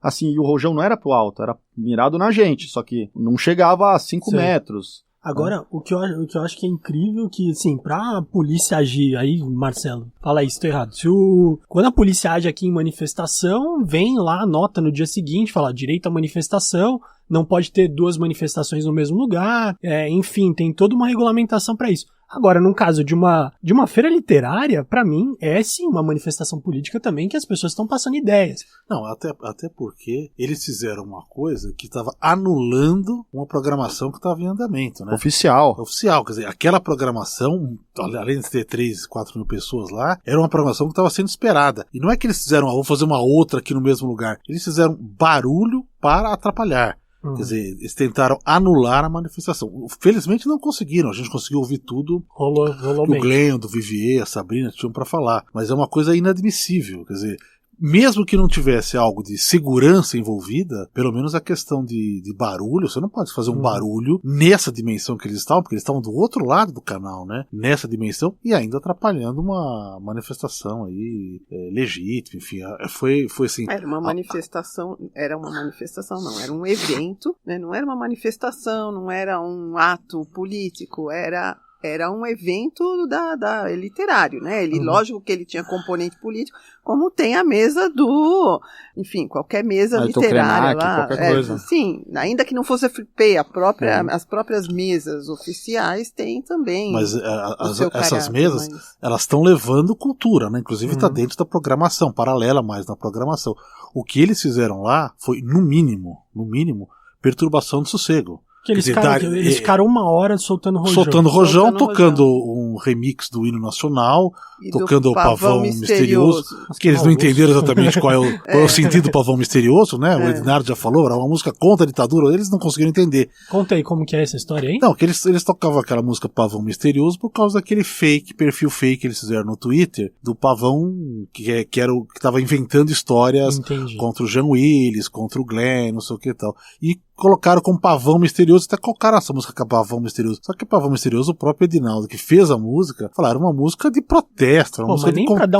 assim, e o rojão não era pro alto, era mirado na gente, só que não chegava a 5 metros. Agora, o que eu acho que é incrível que, assim, pra polícia agir, aí, Marcelo, fala isso, tô errado. Quando a polícia age aqui em manifestação, vem lá, anota no dia seguinte, fala, direito à manifestação, não pode ter 2 manifestações no mesmo lugar, enfim, tem toda uma regulamentação pra isso. Agora, num caso de uma feira literária, pra mim, é sim uma manifestação política também que as pessoas estão passando ideias. Não, até porque eles fizeram uma coisa que estava anulando uma programação que estava em andamento, né? Oficial, quer dizer, aquela programação, além de ter 3, 4 mil pessoas lá, era uma programação que estava sendo esperada. E não é que eles fizeram, vou fazer uma outra aqui no mesmo lugar. Eles fizeram barulho para atrapalhar. Quer dizer, eles tentaram anular a manifestação. Felizmente não conseguiram. A gente conseguiu ouvir tudo. Rolou bem. O Glenn, do Vivier, a Sabrina tinham para falar. Mas é uma coisa inadmissível. Quer dizer, mesmo que não tivesse algo de segurança envolvida, pelo menos a questão de barulho, você não pode fazer um barulho nessa dimensão que eles estavam, porque eles estavam do outro lado do canal, né? Nessa dimensão, e ainda atrapalhando uma manifestação aí legítima, enfim, foi assim... Era uma manifestação não, era um evento, né? Não era uma manifestação, não era um ato político, era um evento literário, né? Lógico que ele tinha componente político, como tem a mesa enfim, qualquer mesa literária lá. Qualquer coisa. Sim, ainda que não fosse a Flipei, as próprias mesas oficiais têm também. Mas essas mesas, elas estão levando cultura, né? Inclusive está dentro da programação, paralela mais na programação. O que eles fizeram lá foi, no mínimo, perturbação do sossego. Que eles ficaram 1 hora soltando rojão, tocando um remix do hino nacional, e tocando o Pavão Misterioso, que eles não entenderam exatamente qual é o sentido do Pavão Misterioso, né? O Ednardo já falou, era uma música contra a ditadura, eles não conseguiram entender. Conta aí como que é essa história aí. Não, que eles tocavam aquela música Pavão Misterioso por causa daquele perfil fake que eles fizeram no Twitter, do Pavão, que era o que estava inventando histórias contra o Jean Willis, contra o Glenn, não sei o que e tal. E colocaram como Pavão Misterioso, até colocaram essa música com Pavão Misterioso. Só que Pavão Misterioso, o próprio Edinaldo, que fez a música, falaram, uma música de protesto, uma música pra dar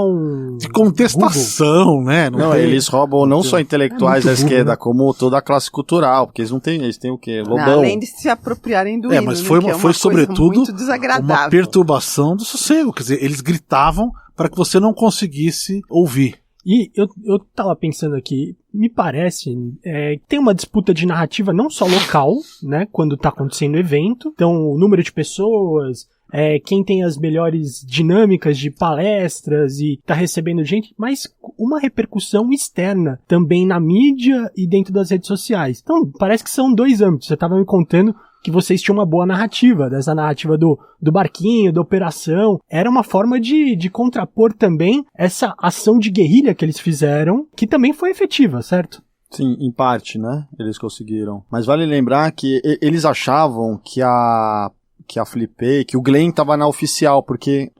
de contestação, Google, né? Não, eles roubam não só intelectuais da esquerda, como toda a classe cultural, porque eles têm o quê? Lobão. Além de se apropriarem do hino, mas foi sobretudo uma perturbação do sossego, quer dizer, eles gritavam para que você não conseguisse ouvir. E eu tava pensando aqui, me parece que tem uma disputa de narrativa não só local, né, quando tá acontecendo o evento, então o número de pessoas, quem tem as melhores dinâmicas de palestras e tá recebendo gente, mas uma repercussão externa também na mídia e dentro das redes sociais. Então, parece que são 2 âmbitos. Você estava me contando que vocês tinham uma boa narrativa, dessa narrativa do barquinho, da operação. Era uma forma de contrapor também essa ação de guerrilha que eles fizeram, que também foi efetiva, certo? Sim, em parte, né? Eles conseguiram. Mas vale lembrar que eles achavam que a Flipei, que o Glenn tava na oficial, porque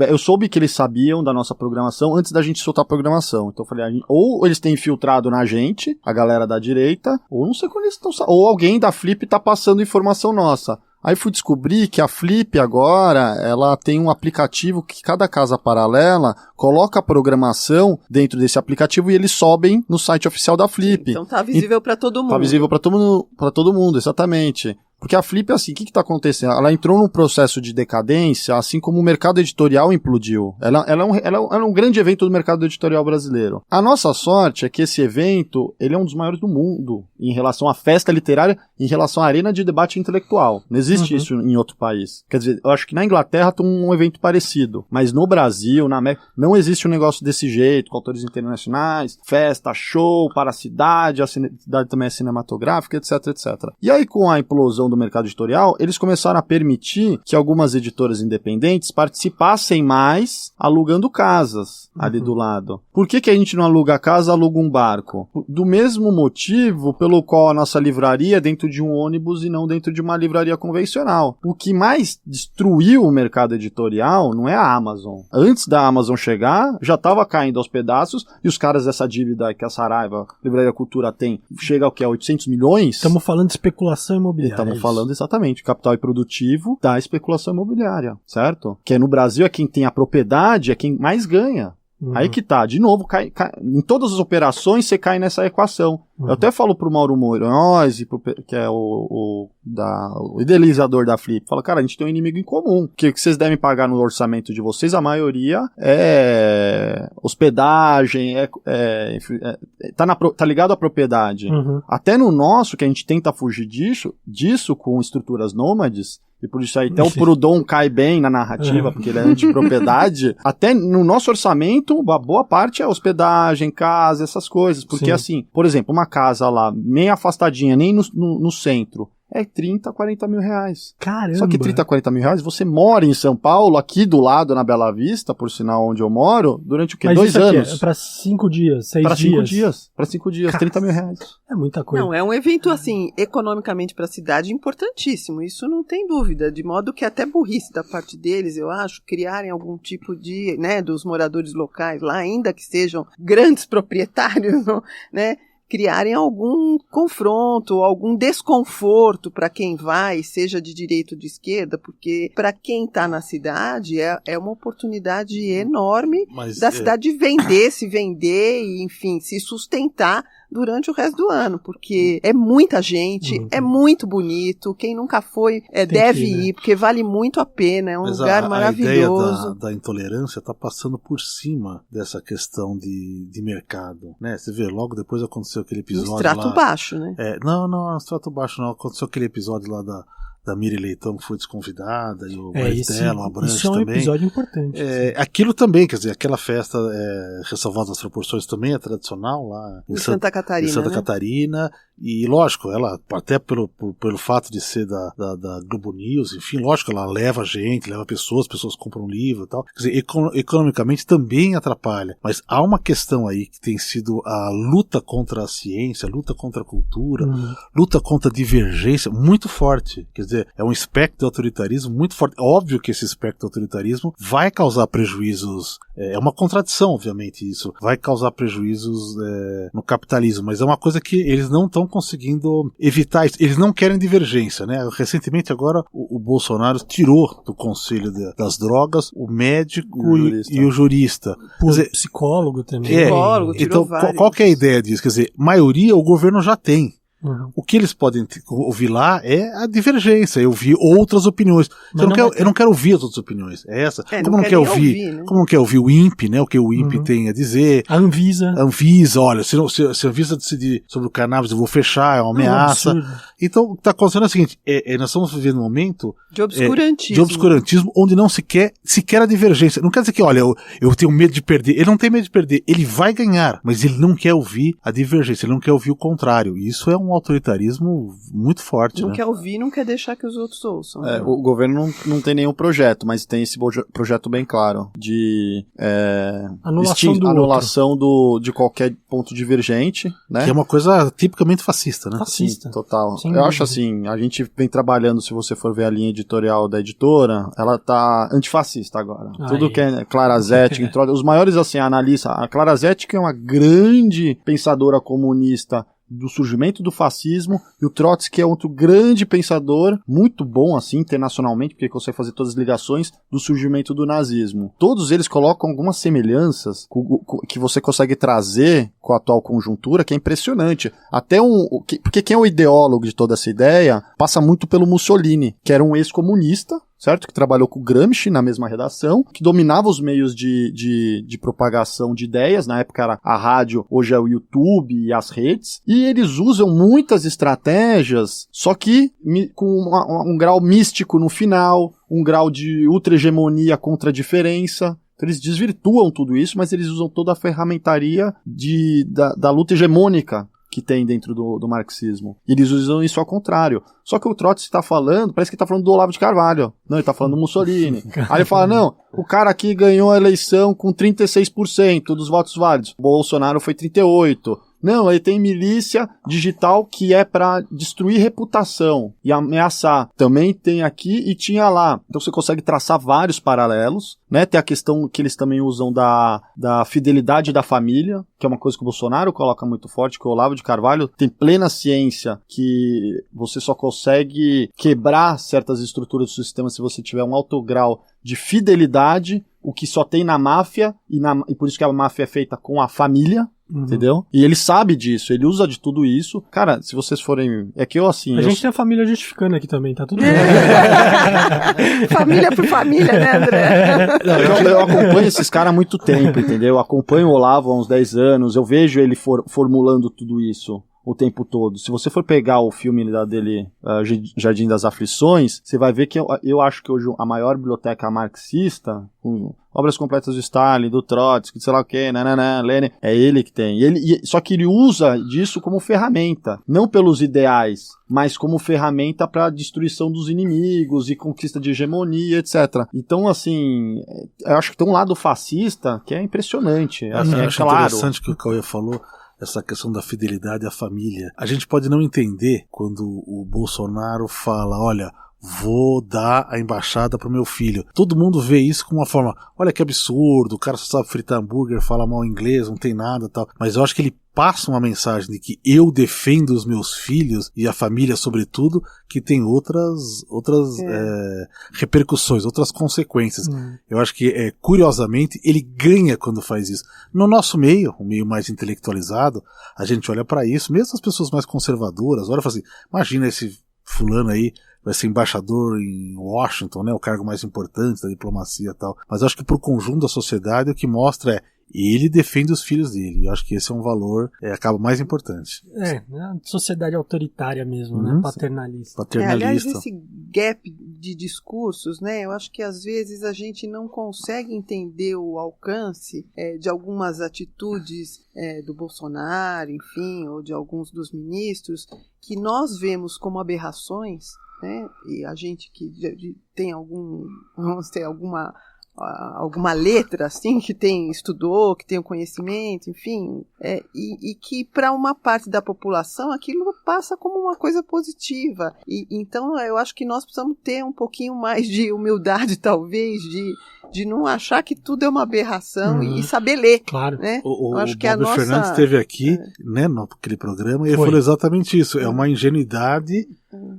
eu soube que eles sabiam da nossa programação antes da gente soltar a programação. Então eu falei, ou eles têm infiltrado na gente, a galera da direita, ou não sei quando eles estão, ou alguém da Flip tá passando informação nossa. Aí fui descobrir que a Flip agora, ela tem um aplicativo que cada casa paralela coloca a programação dentro desse aplicativo e eles sobem no site oficial da Flip. Então tá visível para todo mundo. Tá visível para todo mundo, exatamente. Porque a Flip, assim, o que tá acontecendo? Ela entrou num processo de decadência, assim como o mercado editorial implodiu. Ela é um grande evento do mercado editorial brasileiro. A nossa sorte é que esse evento, ele é um dos maiores do mundo em relação à festa literária, em relação à arena de debate intelectual. Não existe isso em outro país. Quer dizer, eu acho que na Inglaterra tem um evento parecido, mas no Brasil, na América, não existe um negócio desse jeito, com autores internacionais, festa, show, para a cidade também é cinematográfica, etc, etc. E aí, com a implosão do mercado editorial, eles começaram a permitir que algumas editoras independentes participassem mais alugando casas ali do lado. Por que a gente não aluga casa, aluga um barco? Do mesmo motivo pelo qual a nossa livraria é dentro de um ônibus e não dentro de uma livraria convencional. O que mais destruiu o mercado editorial não é a Amazon. Antes da Amazon chegar, já estava caindo aos pedaços e os caras dessa dívida que a Saraiva, Livraria Cultura tem, chega ao que? A 800 milhões? Estamos falando de especulação imobiliária. Estamos falando exatamente, capital improdutivo da especulação imobiliária, certo? Que no Brasil é quem tem a propriedade, é quem mais ganha. Aí que tá, de novo, em todas as operações você cai nessa equação. Eu até falo pro Mauro Moirós, que é o idealizador da Flip, fala, cara, a gente tem um inimigo em comum. O que vocês devem pagar no orçamento de vocês, a maioria é hospedagem, tá ligado à propriedade. Até no nosso, que a gente tenta fugir disso com estruturas nômades, e por isso aí até o Proudhon cai bem na narrativa, porque ele é antipropriedade. Até no nosso orçamento, uma boa parte é hospedagem, casa, essas coisas. Porque assim, por exemplo, uma casa lá, meio afastadinha, nem no centro, é 30, 40 mil reais. Caramba! Só que 30, 40 mil reais, você mora em São Paulo, aqui do lado, na Bela Vista, por sinal onde eu moro, durante o quê? Mas 2 anos. É pra 5 dias, 6 dias? Para 5 dias, 30 mil reais. É muita coisa. Não, é um evento, assim, economicamente para a cidade importantíssimo, isso não tem dúvida, de modo que até burrice da parte deles, eu acho, criarem algum tipo de, né, dos moradores locais lá, ainda que sejam grandes proprietários, né, criarem algum confronto, algum desconforto para quem vai, seja de direita ou de esquerda, porque para quem está na cidade é uma oportunidade enorme da cidade de se vender e, enfim, se sustentar durante o resto do ano, porque é muita gente, é muito bonito, quem nunca foi deve ir, porque vale muito a pena, é um lugar maravilhoso. A ideia da intolerância está passando por cima dessa questão de mercado, né? Você vê, logo depois aconteceu aquele episódio no extrato baixo, né? Não, extrato baixo não, aconteceu aquele episódio lá da Miri Leitão, que foi desconvidada, e o Martelo, o Abrantes isso é um também. episódio importante. Aquilo também, quer dizer, aquela festa, ressalvada as proporções, também é tradicional lá em Santa Catarina. Em Santa Catarina, e lógico, ela, até pelo fato de ser da Globo News, enfim, lógico, ela leva gente, leva pessoas compram livro e tal. Quer dizer, economicamente também atrapalha. Mas há uma questão aí que tem sido a luta contra a ciência, a luta contra a cultura, luta contra a divergência muito forte. Quer dizer, é um espectro de autoritarismo muito forte. Óbvio que esse espectro de autoritarismo vai causar prejuízos. É uma contradição, obviamente, isso. Vai causar prejuízos no capitalismo, mas é uma coisa que eles não estão conseguindo evitar isso. Eles não querem divergência, né? Recentemente agora o Bolsonaro tirou do Conselho das Drogas o médico e o jurista. Quer dizer, psicólogo também. Psicólogo, então, qual que é a ideia disso? Quer dizer, maioria o governo já tem. O que eles podem ouvir lá é a divergência, eu vi outras opiniões. Eu não quero ouvir as outras opiniões. É essa. Como não quer ouvir, né? Como não quer ouvir o INPE, né? O que o INPE tem a dizer. A Anvisa, olha, se a Anvisa decidir sobre o cannabis, eu vou fechar, é uma ameaça. Então, o que está acontecendo é o seguinte, nós estamos vivendo um momento de obscurantismo, onde não se quer sequer a divergência. Não quer dizer que, olha, eu tenho medo de perder. Ele não tem medo de perder, ele vai ganhar, mas ele não quer ouvir a divergência, ele não quer ouvir o contrário. E isso é um autoritarismo muito forte. Não quer ouvir, não quer deixar que os outros ouçam. O governo não tem nenhum projeto, mas tem esse projeto bem claro de anulação de qualquer ponto divergente, né? Que é uma coisa tipicamente fascista, né? Fascista. Sim, total. Eu acho assim, a gente vem trabalhando, se você for ver a linha editorial da editora, ela tá antifascista agora. Tudo que é Clara Zetkin, os maiores assim, analistas, a Clara Zetkin é uma grande pensadora comunista do surgimento do fascismo, e o Trotsky é outro grande pensador, muito bom assim internacionalmente, porque consegue fazer todas as ligações do surgimento do nazismo. Todos eles colocam algumas semelhanças que você consegue trazer com a atual conjuntura, que é impressionante. Até porque quem é o ideólogo de toda essa ideia passa muito pelo Mussolini, que era um ex-comunista, certo? Que trabalhou com o Gramsci na mesma redação, que dominava os meios de propagação de ideias, na época era a rádio, hoje é o YouTube e as redes, e eles usam muitas estratégias, só que com um grau místico no final, um grau de ultra-hegemonia contra a diferença. Então eles desvirtuam tudo isso, mas eles usam toda a ferramentaria da luta hegemônica que tem dentro do marxismo. E eles usam isso ao contrário. Só que o Trotsky está falando, parece que está falando do Olavo de Carvalho. Não, ele está falando do Mussolini. Aí ele fala, não, o cara aqui ganhou a eleição com 36% dos votos válidos. O Bolsonaro foi 38%. Não, ele tem milícia digital que é para destruir reputação e ameaçar. Também tem aqui e tinha lá. Então você consegue traçar vários paralelos, né? Tem a questão que eles também usam da fidelidade da família, que é uma coisa que o Bolsonaro coloca muito forte, que o Olavo de Carvalho tem plena ciência que você só consegue quebrar certas estruturas do sistema se você tiver um alto grau de fidelidade, o que só tem na máfia, e por isso que a máfia é feita com a família. Entendeu? E ele sabe disso, ele usa de tudo isso. Cara, se vocês forem... É que eu assim... gente tem a família justificando aqui também, tá tudo bem. Família por família, né, André? Eu acompanho esses caras há muito tempo, entendeu? Eu acompanho o Olavo há uns 10 anos, eu vejo ele formulando tudo isso o tempo todo. Se você for pegar o filme dele, Jardim das Aflições, você vai ver que eu acho que hoje a maior biblioteca marxista, com obras completas do Stalin, do Trotsky, sei lá o que, Lenin, é ele que tem. Só que ele usa disso como ferramenta, não pelos ideais, mas como ferramenta para destruição dos inimigos e conquista de hegemonia, etc. Então, assim, eu acho que tem um lado fascista que é impressionante. Assim, eu acho interessante que o Cauê falou, essa questão da fidelidade à família. A gente pode não entender quando o Bolsonaro fala, olha, vou dar a embaixada pro meu filho. Todo mundo vê isso com uma forma, olha que absurdo, o cara só sabe fritar hambúrguer, fala mal inglês, não tem nada e tal. Mas eu acho que ele passa uma mensagem de que eu defendo os meus filhos e a família sobretudo, que tem outras repercussões, outras consequências. Eu acho que, curiosamente, ele ganha quando faz isso. No nosso meio, o meio mais intelectualizado, a gente olha para isso, mesmo as pessoas mais conservadoras, olha e fala assim, imagina esse fulano aí, vai ser embaixador em Washington, né, o cargo mais importante da diplomacia e tal. Mas eu acho que pro conjunto da sociedade o que mostra ele defende os filhos dele. Eu acho que esse é um valor, acaba mais importante. A sociedade autoritária mesmo, né? Paternalista. Aliás, esse gap de discursos, né? Eu acho que às vezes a gente não consegue entender o alcance de algumas atitudes do Bolsonaro, enfim, ou de alguns dos ministros, que nós vemos como aberrações, né? E a gente que tem alguma letra assim que estudou, que tem o conhecimento, enfim, e que para uma parte da população aquilo passa como uma coisa positiva. E então eu acho que nós precisamos ter um pouquinho mais de humildade, talvez, de não achar que tudo é uma aberração e saber ler. Claro. Né? O Bob Fernandes esteve aqui, né, naquele programa, e ele falou exatamente isso. É uma ingenuidade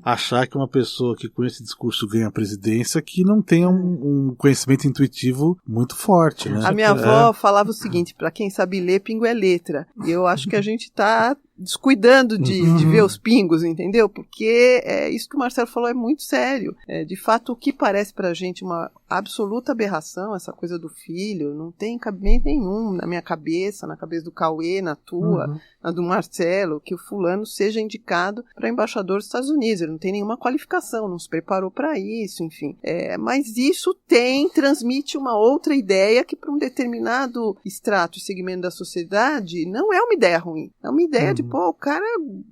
achar que uma pessoa que com esse discurso ganha a presidência que não tenha um conhecimento intuitivo muito forte, né? A minha avó falava o seguinte, para quem sabe ler, pingo é letra. E eu acho que a gente está descuidando de ver os pingos, entendeu? Porque isso que o Marcelo falou é muito sério. De fato, o que parece pra gente uma absoluta aberração, essa coisa do filho, não tem cabimento nenhum na minha cabeça, na cabeça do Cauê, na tua, a do Marcelo, que o fulano seja indicado para embaixador dos Estados Unidos. Ele não tem nenhuma qualificação, não se preparou para isso, enfim. Mas isso transmite uma outra ideia que para um determinado extrato e segmento da sociedade não é uma ideia ruim. É uma ideia de, o cara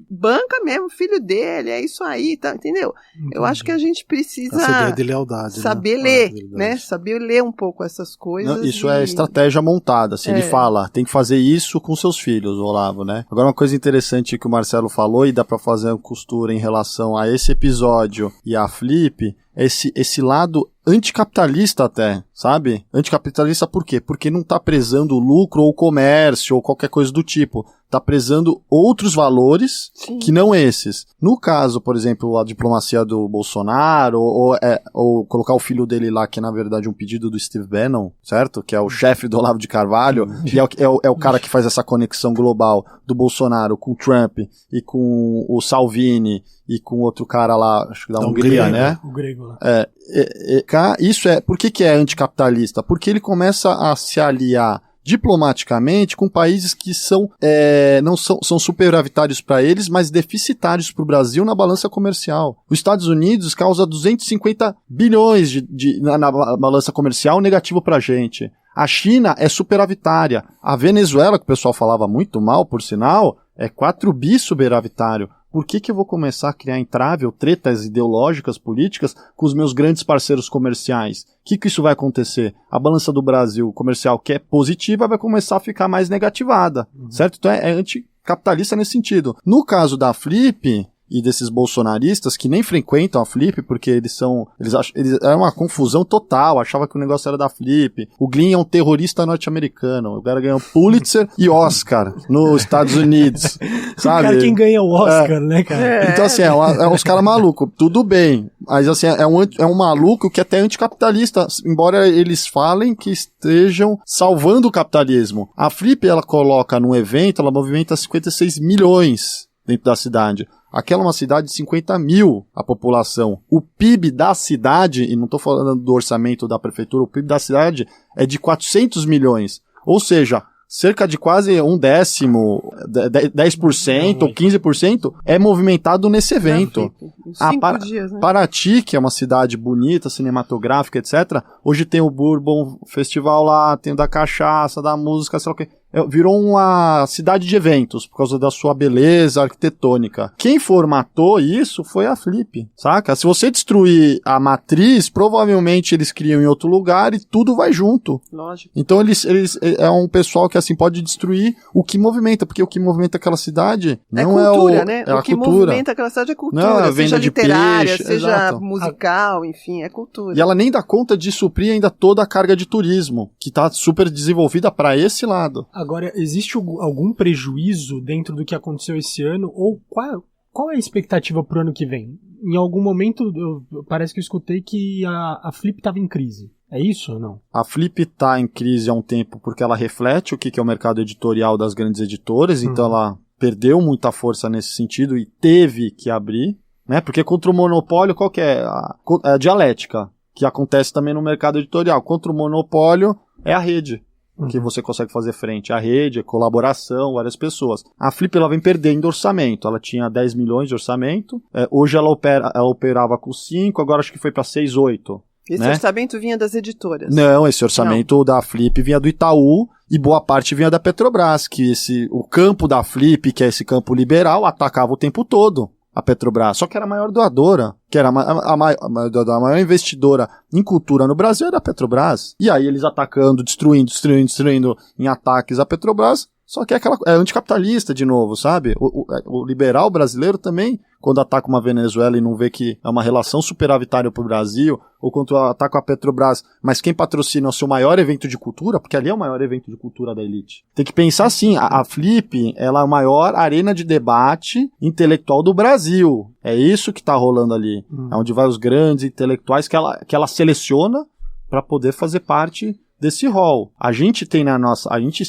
banca mesmo o filho dele, é isso aí, tá, entendeu? Eu acho que a gente precisa essa ideia de lealdade, saber ler, né? Saber ler um pouco essas coisas. Não, isso é estratégia montada. Se ele fala, tem que fazer isso com seus filhos, Olavo, né? Agora, uma coisa interessante que o Marcelo falou, e dá pra fazer uma costura em relação a esse episódio e a Flip, é esse lado anticapitalista até, sabe? Anticapitalista por quê? Porque não tá prezando o lucro ou o comércio ou qualquer coisa do tipo. Tá prezando outros valores que não esses. No caso, por exemplo, a diplomacia do Bolsonaro ou colocar o filho dele lá, que é na verdade um pedido do Steve Bannon, certo? Que é o chefe do Olavo de Carvalho e é o cara que faz essa conexão global do Bolsonaro com o Trump e com o Salvini e com outro cara lá, acho que da Hungria, né? O grego lá. Isso por que é anticapitalista? Porque ele começa a se aliar diplomaticamente com países que não são superavitários para eles, mas deficitários para o Brasil na balança comercial. Os Estados Unidos causa 250 bilhões na balança comercial negativo para a gente. A China é superavitária. A Venezuela, que o pessoal falava muito mal, por sinal, é 4 bi superavitário. Por que eu vou começar a criar entrave ou tretas ideológicas, políticas, com os meus grandes parceiros comerciais? O que isso vai acontecer? A balança do Brasil comercial, que é positiva, vai começar a ficar mais negativada, certo? Então é anticapitalista nesse sentido. No caso da Flip e desses bolsonaristas que nem frequentam a Flip, porque eles é uma confusão total, achava que o negócio era da Flip. O Glynn é um terrorista norte-americano, o cara ganhou Pulitzer e Oscar nos Estados Unidos, sabe? O cara quem ganha o Oscar, né, cara? Então assim, é uns caras malucos, tudo bem, mas assim, é um maluco que é até anticapitalista, embora eles falem que estejam salvando o capitalismo. A Flip, ela coloca num evento, ela movimenta 56 milhões dentro da cidade. Aquela é uma cidade de 50 mil a população. O PIB da cidade, e não estou falando do orçamento da prefeitura, o PIB da cidade é de 400 milhões. Ou seja, cerca de quase 1/10, 10% ou 15% é movimentado nesse evento. 5 dias, né? Paraty, que é uma cidade bonita, cinematográfica, etc., hoje tem o Bourbon Festival lá, tem o da cachaça, da música, sei lá o que. Virou uma cidade de eventos por causa da sua beleza arquitetônica. Quem formatou isso foi a Flip, saca? Se você destruir a matriz, provavelmente eles criam em outro lugar e tudo vai junto. Lógico. Então eles é um pessoal que assim pode destruir o que movimenta, porque o que movimenta aquela cidade não é cultura, né? É o que cultura. movimenta aquela cidade é cultura, não, seja literária, peixe, seja exato. musical, enfim, é cultura. E ela nem dá conta de suprir ainda toda a carga de turismo, que está super desenvolvida para esse lado. Agora, existe algum prejuízo dentro do que aconteceu esse ano? Ou qual é a expectativa pro ano que vem? Em algum momento, parece que eu escutei que a Flip estava em crise. É isso ou não? A Flip está em crise há um tempo porque ela reflete o que é o mercado editorial das grandes editoras, então ela perdeu muita força nesse sentido e teve que abrir, né? Porque contra o monopólio, qual que é a dialética que acontece também no mercado editorial? Contra o monopólio é a rede. Que você consegue fazer frente à rede, colaboração, várias pessoas. A Flip, ela vem perdendo orçamento. Ela tinha 10 milhões de orçamento. Hoje ela operava com 5, agora acho que foi para 6, 8. Esse orçamento vinha das editoras? Não, esse orçamento da Flip vinha do Itaú e boa parte vinha da Petrobras, que o campo da Flip, que é esse campo liberal, atacava o tempo todo a Petrobras, só que era a maior doadora, que era a maior investidora em cultura no Brasil era a Petrobras. E aí eles atacando, destruindo em ataques a Petrobras, só que é anticapitalista de novo, sabe? O liberal brasileiro também, quando ataca uma Venezuela e não vê que é uma relação superavitária para o Brasil, ou quando ataca a Petrobras, mas quem patrocina o seu maior evento de cultura, porque ali é o maior evento de cultura da elite. Tem que pensar assim, a Flip, ela é a maior arena de debate intelectual do Brasil. É isso que está rolando ali. É onde vai os grandes intelectuais que ela seleciona para poder fazer parte desse rol. A gente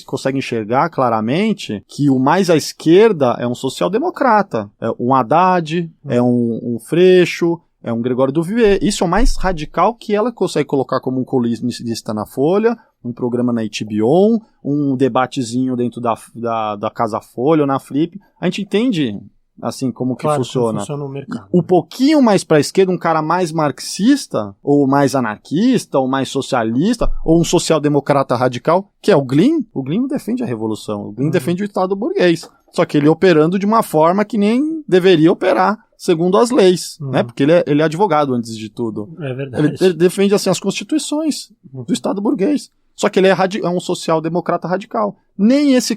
consegue enxergar claramente que o mais à esquerda é um social-democrata, é um Haddad, é um Freixo, é um Gregório do Vivier. Isso é o mais radical que ela consegue colocar como um colunista na Folha, um programa na HBO, um debatezinho dentro da Casa Folha ou na Flip. A gente entende, assim, como que funciona. Como funciona o mercado. Um pouquinho mais para a esquerda, um cara mais marxista, ou mais anarquista, ou mais socialista, ou um social-democrata radical, que é o Glyn. O Glyn não defende a revolução, o Glyn defende o Estado burguês. Só que ele operando de uma forma que nem deveria operar, segundo as leis, né? Porque ele é advogado antes de tudo. É verdade. Ele defende, assim, as constituições do Estado burguês. Só que ele é um social-democrata radical. Nem esses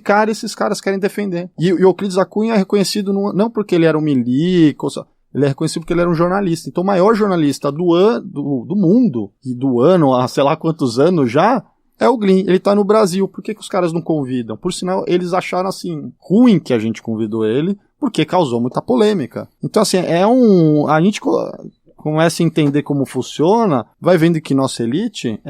caras querem defender. E o Euclides da Cunha é reconhecido não porque ele era um milico, ele é reconhecido porque ele era um jornalista. Então o maior jornalista do mundo, e do ano, há sei lá quantos anos já, é o Glyn. Ele tá no Brasil. Por que os caras não convidam? Por sinal, eles acharam, assim, ruim que a gente convidou ele, porque causou muita polêmica. Então, assim, a gente começa a entender como funciona, vai vendo que nossa elite,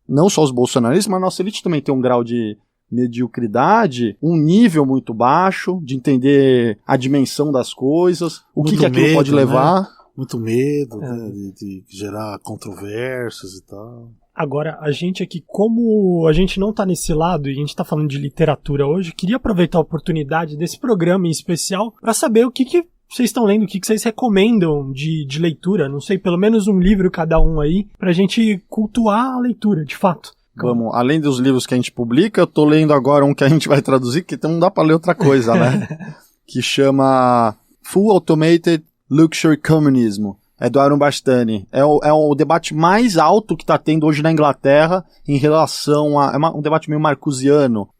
não só os bolsonaristas, mas nossa elite também tem um grau de mediocridade, um nível muito baixo de entender a dimensão das coisas, o que aquilo pode levar. Né? Muito medo, né? de gerar controvérsias e tal. Agora, a gente aqui, como a gente não tá nesse lado e a gente tá falando de literatura hoje, queria aproveitar a oportunidade desse programa em especial para saber o que vocês estão lendo, o que vocês recomendam de leitura, não sei, pelo menos um livro cada um aí, pra gente cultuar a leitura, de fato. Vamos, além dos livros que a gente publica, eu tô lendo agora um que a gente vai traduzir, que não dá pra ler outra coisa, né? Que chama Full Automated Luxury Communism. É do Aaron Bastani. É o debate mais alto que está tendo hoje na Inglaterra em relação a... um debate meio marcusiano.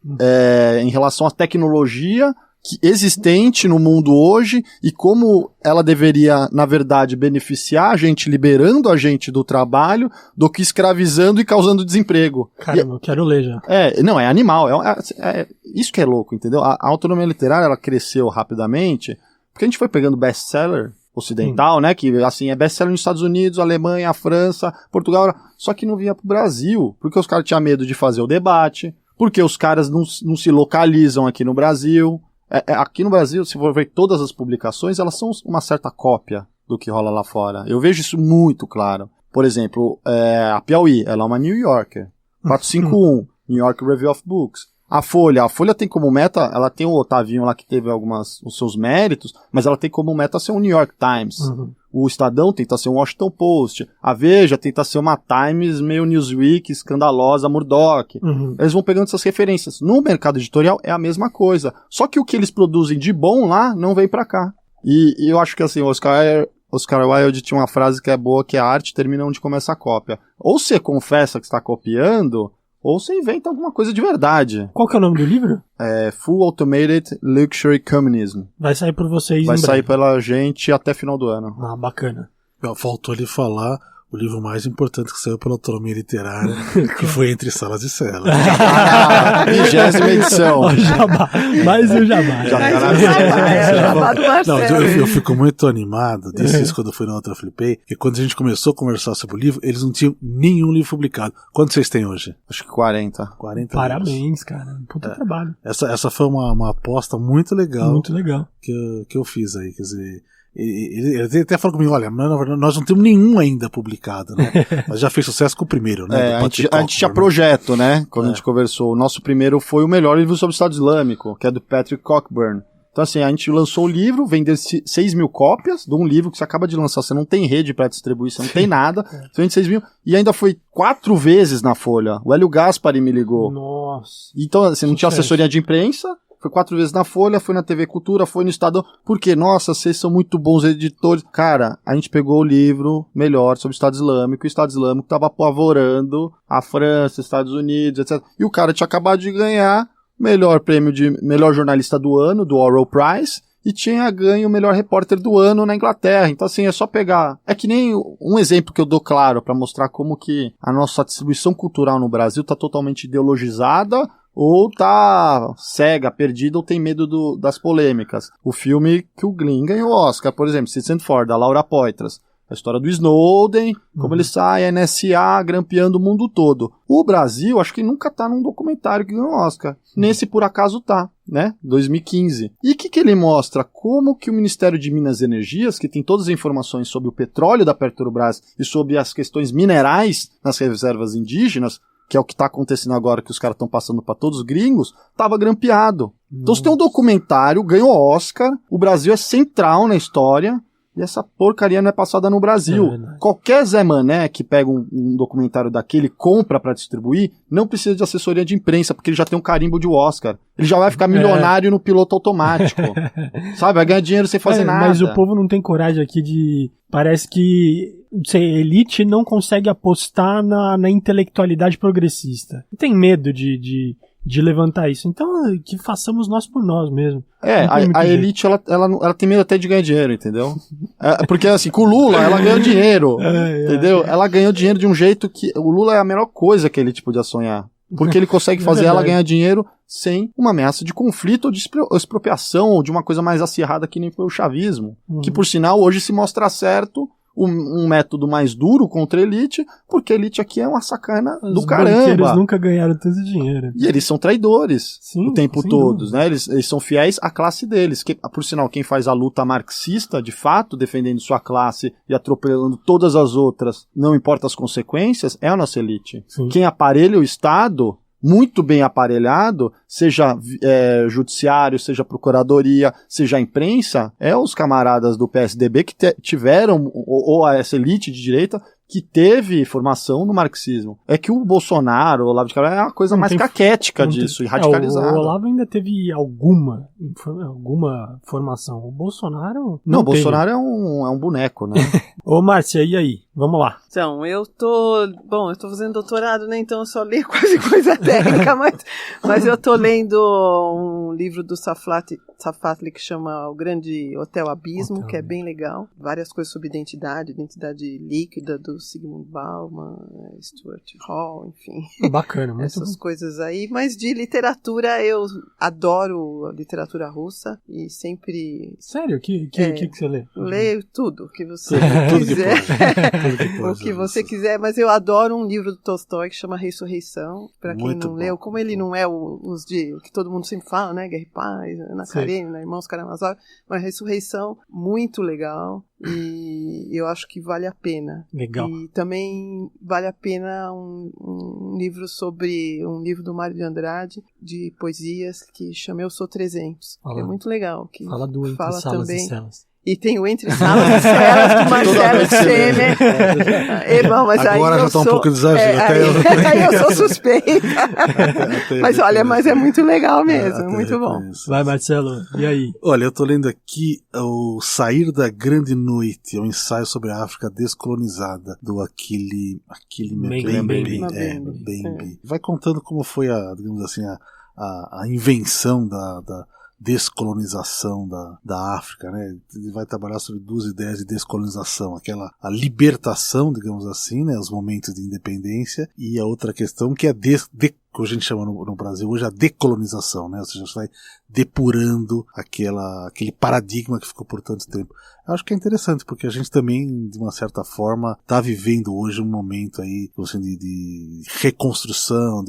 Em relação à tecnologia existente no mundo hoje e como ela deveria, na verdade, beneficiar a gente, liberando a gente do trabalho, do que escravizando e causando desemprego. Caramba, eu quero ler já. Não, é animal. Isso que é louco, entendeu? A autonomia literária, ela cresceu rapidamente porque a gente foi pegando best-seller ocidental, né, que assim é best-seller nos Estados Unidos, Alemanha, França, Portugal, só que não vinha pro Brasil, porque os caras tinham medo de fazer o debate, porque os caras não se localizam aqui no Brasil. Aqui no Brasil, se for ver todas as publicações, elas são uma certa cópia do que rola lá fora. Eu vejo isso muito claro. Por exemplo, a Piauí, ela é uma New Yorker. 451, New York Review of Books. A Folha tem como meta, ela tem o Otavinho lá que teve os seus méritos, mas ela tem como meta ser um New York Times. O Estadão tenta ser um Washington Post. A Veja tenta ser uma Times meio Newsweek, escandalosa, Murdoch. Eles vão pegando essas referências. No mercado editorial é a mesma coisa. Só que o que eles produzem de bom lá não vem pra cá. E eu acho que assim, Oscar Wilde tinha uma frase que é boa, que é: a arte termina onde começa a cópia. Ou você confessa que está copiando, ou você inventa alguma coisa de verdade. Qual que é o nome do livro? Full Automated Luxury Communism. Vai sair por vocês Vai em sair breve. pela gente até final do ano. Ah, bacana. Faltou ele falar o livro mais importante que saiu pela autonomia literária, que foi Entre Salas e Celas. 20ª edição. Ó, jabá. Mais um jabá. Jabá do Marcelo. Eu fico muito animado, disse isso quando eu fui na outra Flipei, que quando a gente começou a conversar sobre o livro, eles não tinham nenhum livro publicado. Quantos vocês têm hoje? Acho que 40. 40 Parabéns, livros. cara. Puta trabalho. Essa foi uma aposta muito legal. Muito legal. Que eu fiz aí, quer dizer... Ele até falou comigo, olha, nós não temos nenhum ainda publicado, né? Mas já fez sucesso com o primeiro, né? A gente tinha projeto, né? Quando a gente conversou. O nosso primeiro foi o melhor livro sobre o Estado Islâmico, que é do Patrick Cockburn. Então, assim, a gente lançou o livro, vendeu 6.000 cópias de um livro que você acaba de lançar. Você não tem rede para distribuir, você não tem nada. Você vende 6.000. E ainda foi 4 vezes na Folha. O Hélio Gaspari me ligou. Nossa. Então, assim, não tinha assessoria de imprensa. Foi 4 vezes na Folha, foi na TV Cultura, foi no Estadão. Por quê? Nossa, vocês são muito bons editores. Cara, a gente pegou o livro melhor sobre o Estado Islâmico. E o Estado Islâmico tava apavorando a França, Estados Unidos, etc. E o cara tinha acabado de ganhar o melhor prêmio de melhor jornalista do ano, do Orwell Prize. E tinha ganho o melhor repórter do ano na Inglaterra. Então, assim, é só pegar... É que nem um exemplo que eu dou claro para mostrar como que a nossa distribuição cultural no Brasil tá totalmente ideologizada, ou tá cega, perdida, ou tem medo das polêmicas. O filme que o Glyn ganhou o Oscar, por exemplo, Citizen Four, da Laura Poitras. A história do Snowden, como ele sai, a NSA, grampeando o mundo todo. O Brasil, acho que nunca tá num documentário que ganhou o Oscar. Nesse, por acaso, tá, né? 2015. E o que ele mostra? Como que o Ministério de Minas e Energias, que tem todas as informações sobre o petróleo da Petrobras e sobre as questões minerais nas reservas indígenas, que é o que tá acontecendo agora, que os caras estão passando pra todos os gringos, tava grampeado. Então você tem um documentário, ganhou Oscar, o Brasil é central na história, e essa porcaria não é passada no Brasil. Qualquer Zé Mané que pega um documentário daquele, compra pra distribuir, não precisa de assessoria de imprensa, porque ele já tem um carimbo de Oscar. Ele já vai ficar milionário no piloto automático. Sabe? Vai ganhar dinheiro sem fazer nada. Mas o povo não tem coragem aqui de... Parece que elite não consegue apostar na intelectualidade progressista. Tem medo de levantar isso. Então, que façamos nós por nós mesmo. A elite, ela tem medo até de ganhar dinheiro, entendeu? Porque, assim, com o Lula, ela ganhou dinheiro, entendeu? Ela ganhou dinheiro de um jeito que... O Lula é a melhor coisa que a elite podia sonhar. Porque ele consegue fazer ela ganhar dinheiro sem uma ameaça de conflito ou de expropriação ou de uma coisa mais acirrada que nem foi o chavismo. Que, por sinal, hoje se mostra certo um método mais duro contra a elite, porque a elite aqui é uma sacana do caramba. Eles nunca ganharam tanto dinheiro. E eles são traidores o tempo todo, dúvida. né? Eles são fiéis à classe deles. Por sinal, quem faz a luta marxista, de fato, defendendo sua classe e atropelando todas as outras, não importa as consequências, é a nossa elite. Sim. Quem aparelha o Estado, muito bem aparelhado, seja judiciário, seja procuradoria, seja imprensa, é os camaradas do PSDB que tiveram, ou essa elite de direita, que teve formação no marxismo. É que o Bolsonaro, o Olavo de Carvalho, é uma coisa mais caquética disso, e radicalizada. O Olavo ainda teve alguma formação. O Bolsonaro não o Bolsonaro é um boneco, né? Ô, Márcia, e aí? Vamos lá. Então, eu tô fazendo doutorado, né? Então eu só leio quase coisa técnica, mas eu tô lendo um livro do Safatli que chama O Grande Hotel Abismo, que é bem legal. Várias coisas sobre identidade líquida do Zygmunt Bauman, Stuart Hall, enfim. Bacana, muito essas bom. coisas aí. Mas de literatura, eu adoro a literatura russa e sempre... Sério? O que você lê? Leio tudo que você quiser. O que você quiser, mas eu adoro um livro do Tolstói que chama Ressurreição. Pra quem não leu, como ele não é os de que todo mundo sempre fala, né? Guerra e Paz, Ana Karenina, Irmãos Karamazov, mas Ressurreição, muito legal. E eu acho que vale a pena. Legal. E também vale a pena um livro do Mário de Andrade, de poesias, que chama Eu Sou 300, que é muito legal. Que fala do Entre Salas e Celas. E tem o Entre Salas e Celas do Marcelo Schemer. Agora já tá um pouco exagero. Aí eu sou suspeita. Mas é muito legal mesmo, é muito bom. Vai, Marcelo, e aí? Olha, eu tô lendo aqui o Sair da Grande Noite, é um ensaio sobre a África descolonizada, do Achille Mbembe. Vai contando como foi digamos assim, a invenção da descolonização da África, né? Ele vai trabalhar sobre duas ideias de descolonização, a libertação, digamos assim, né? Os momentos de independência, e a outra questão que é que a gente chama no Brasil hoje a decolonização, né? Ou seja, você vai depurando aquele paradigma que ficou por tanto tempo. Eu acho que é interessante, porque a gente também, de uma certa forma, está vivendo hoje um momento aí, assim, de reconstrução,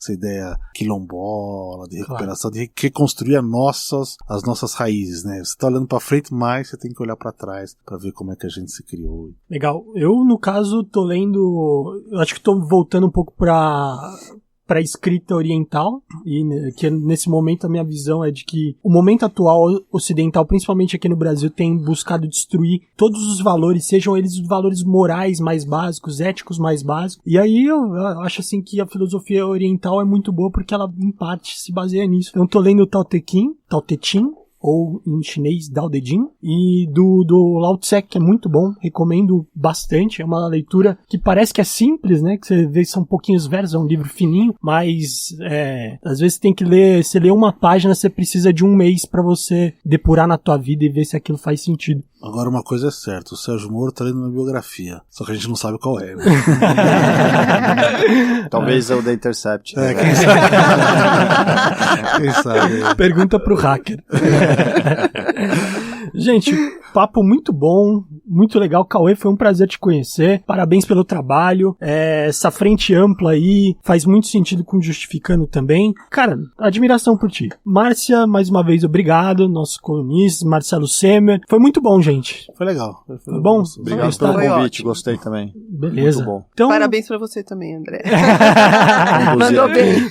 essa ideia quilombola, de recuperação, de reconstruir as nossas raízes, né? Você está olhando para frente, mas você tem que olhar para trás para ver como é que a gente se criou. Legal. Eu, no caso, tô lendo... Eu acho que tô voltando um pouco para escrita oriental, e que nesse momento a minha visão é de que o momento atual ocidental, principalmente aqui no Brasil, tem buscado destruir todos os valores, sejam eles os valores morais mais básicos, éticos mais básicos, e aí eu acho assim que a filosofia oriental é muito boa porque ela em parte se baseia nisso. Eu tô lendo o Tao Te Ching, ou em chinês Dao De Jing, e do Lao Tse, que é muito bom, recomendo bastante. É uma leitura que parece que é simples, né, que você vê que são pouquinhos versos, é um livro fininho, mas às vezes tem que ler, você lê uma página, você precisa de um mês para você depurar na tua vida e ver se aquilo faz sentido. Agora uma coisa é certa, o Sérgio Moro tá lendo uma biografia, só que a gente não sabe qual é, né? Talvez é o The Intercept. Quem sabe? Quem sabe? Pergunta pro hacker. Gente, papo muito bom, muito legal. Cauê, foi um prazer te conhecer. Parabéns pelo trabalho. Essa frente ampla aí faz muito sentido com Justificando também. Cara, admiração por ti. Márcia, mais uma vez, obrigado. Nosso colunista, Marcelo Schemer. Foi muito bom, gente. Foi legal. Foi bom? Obrigado pelo convite, gostei também. Beleza. Muito bom. Então... Parabéns pra você também, André. Mandou bem.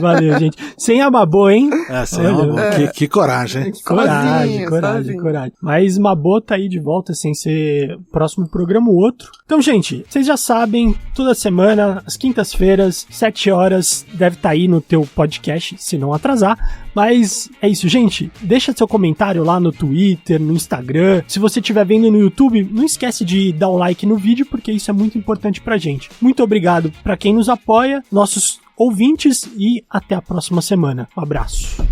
Valeu, gente. Sem a Mabô, hein? Sem a Mabô. Que coragem, hein? Coragem. Mas Mabô tá aí de volta sem ser próximo programa ou outro. Então, gente, vocês já sabem, toda semana, às quintas-feiras, 7 horas, deve estar aí no teu podcast, se não atrasar. Mas é isso, gente. Deixa seu comentário lá no Twitter, no Instagram. Se você estiver vendo no YouTube, não esquece de dar um like no vídeo, porque isso é muito importante pra gente. Muito obrigado pra quem nos apoia, nossos ouvintes, e até a próxima semana. Um abraço.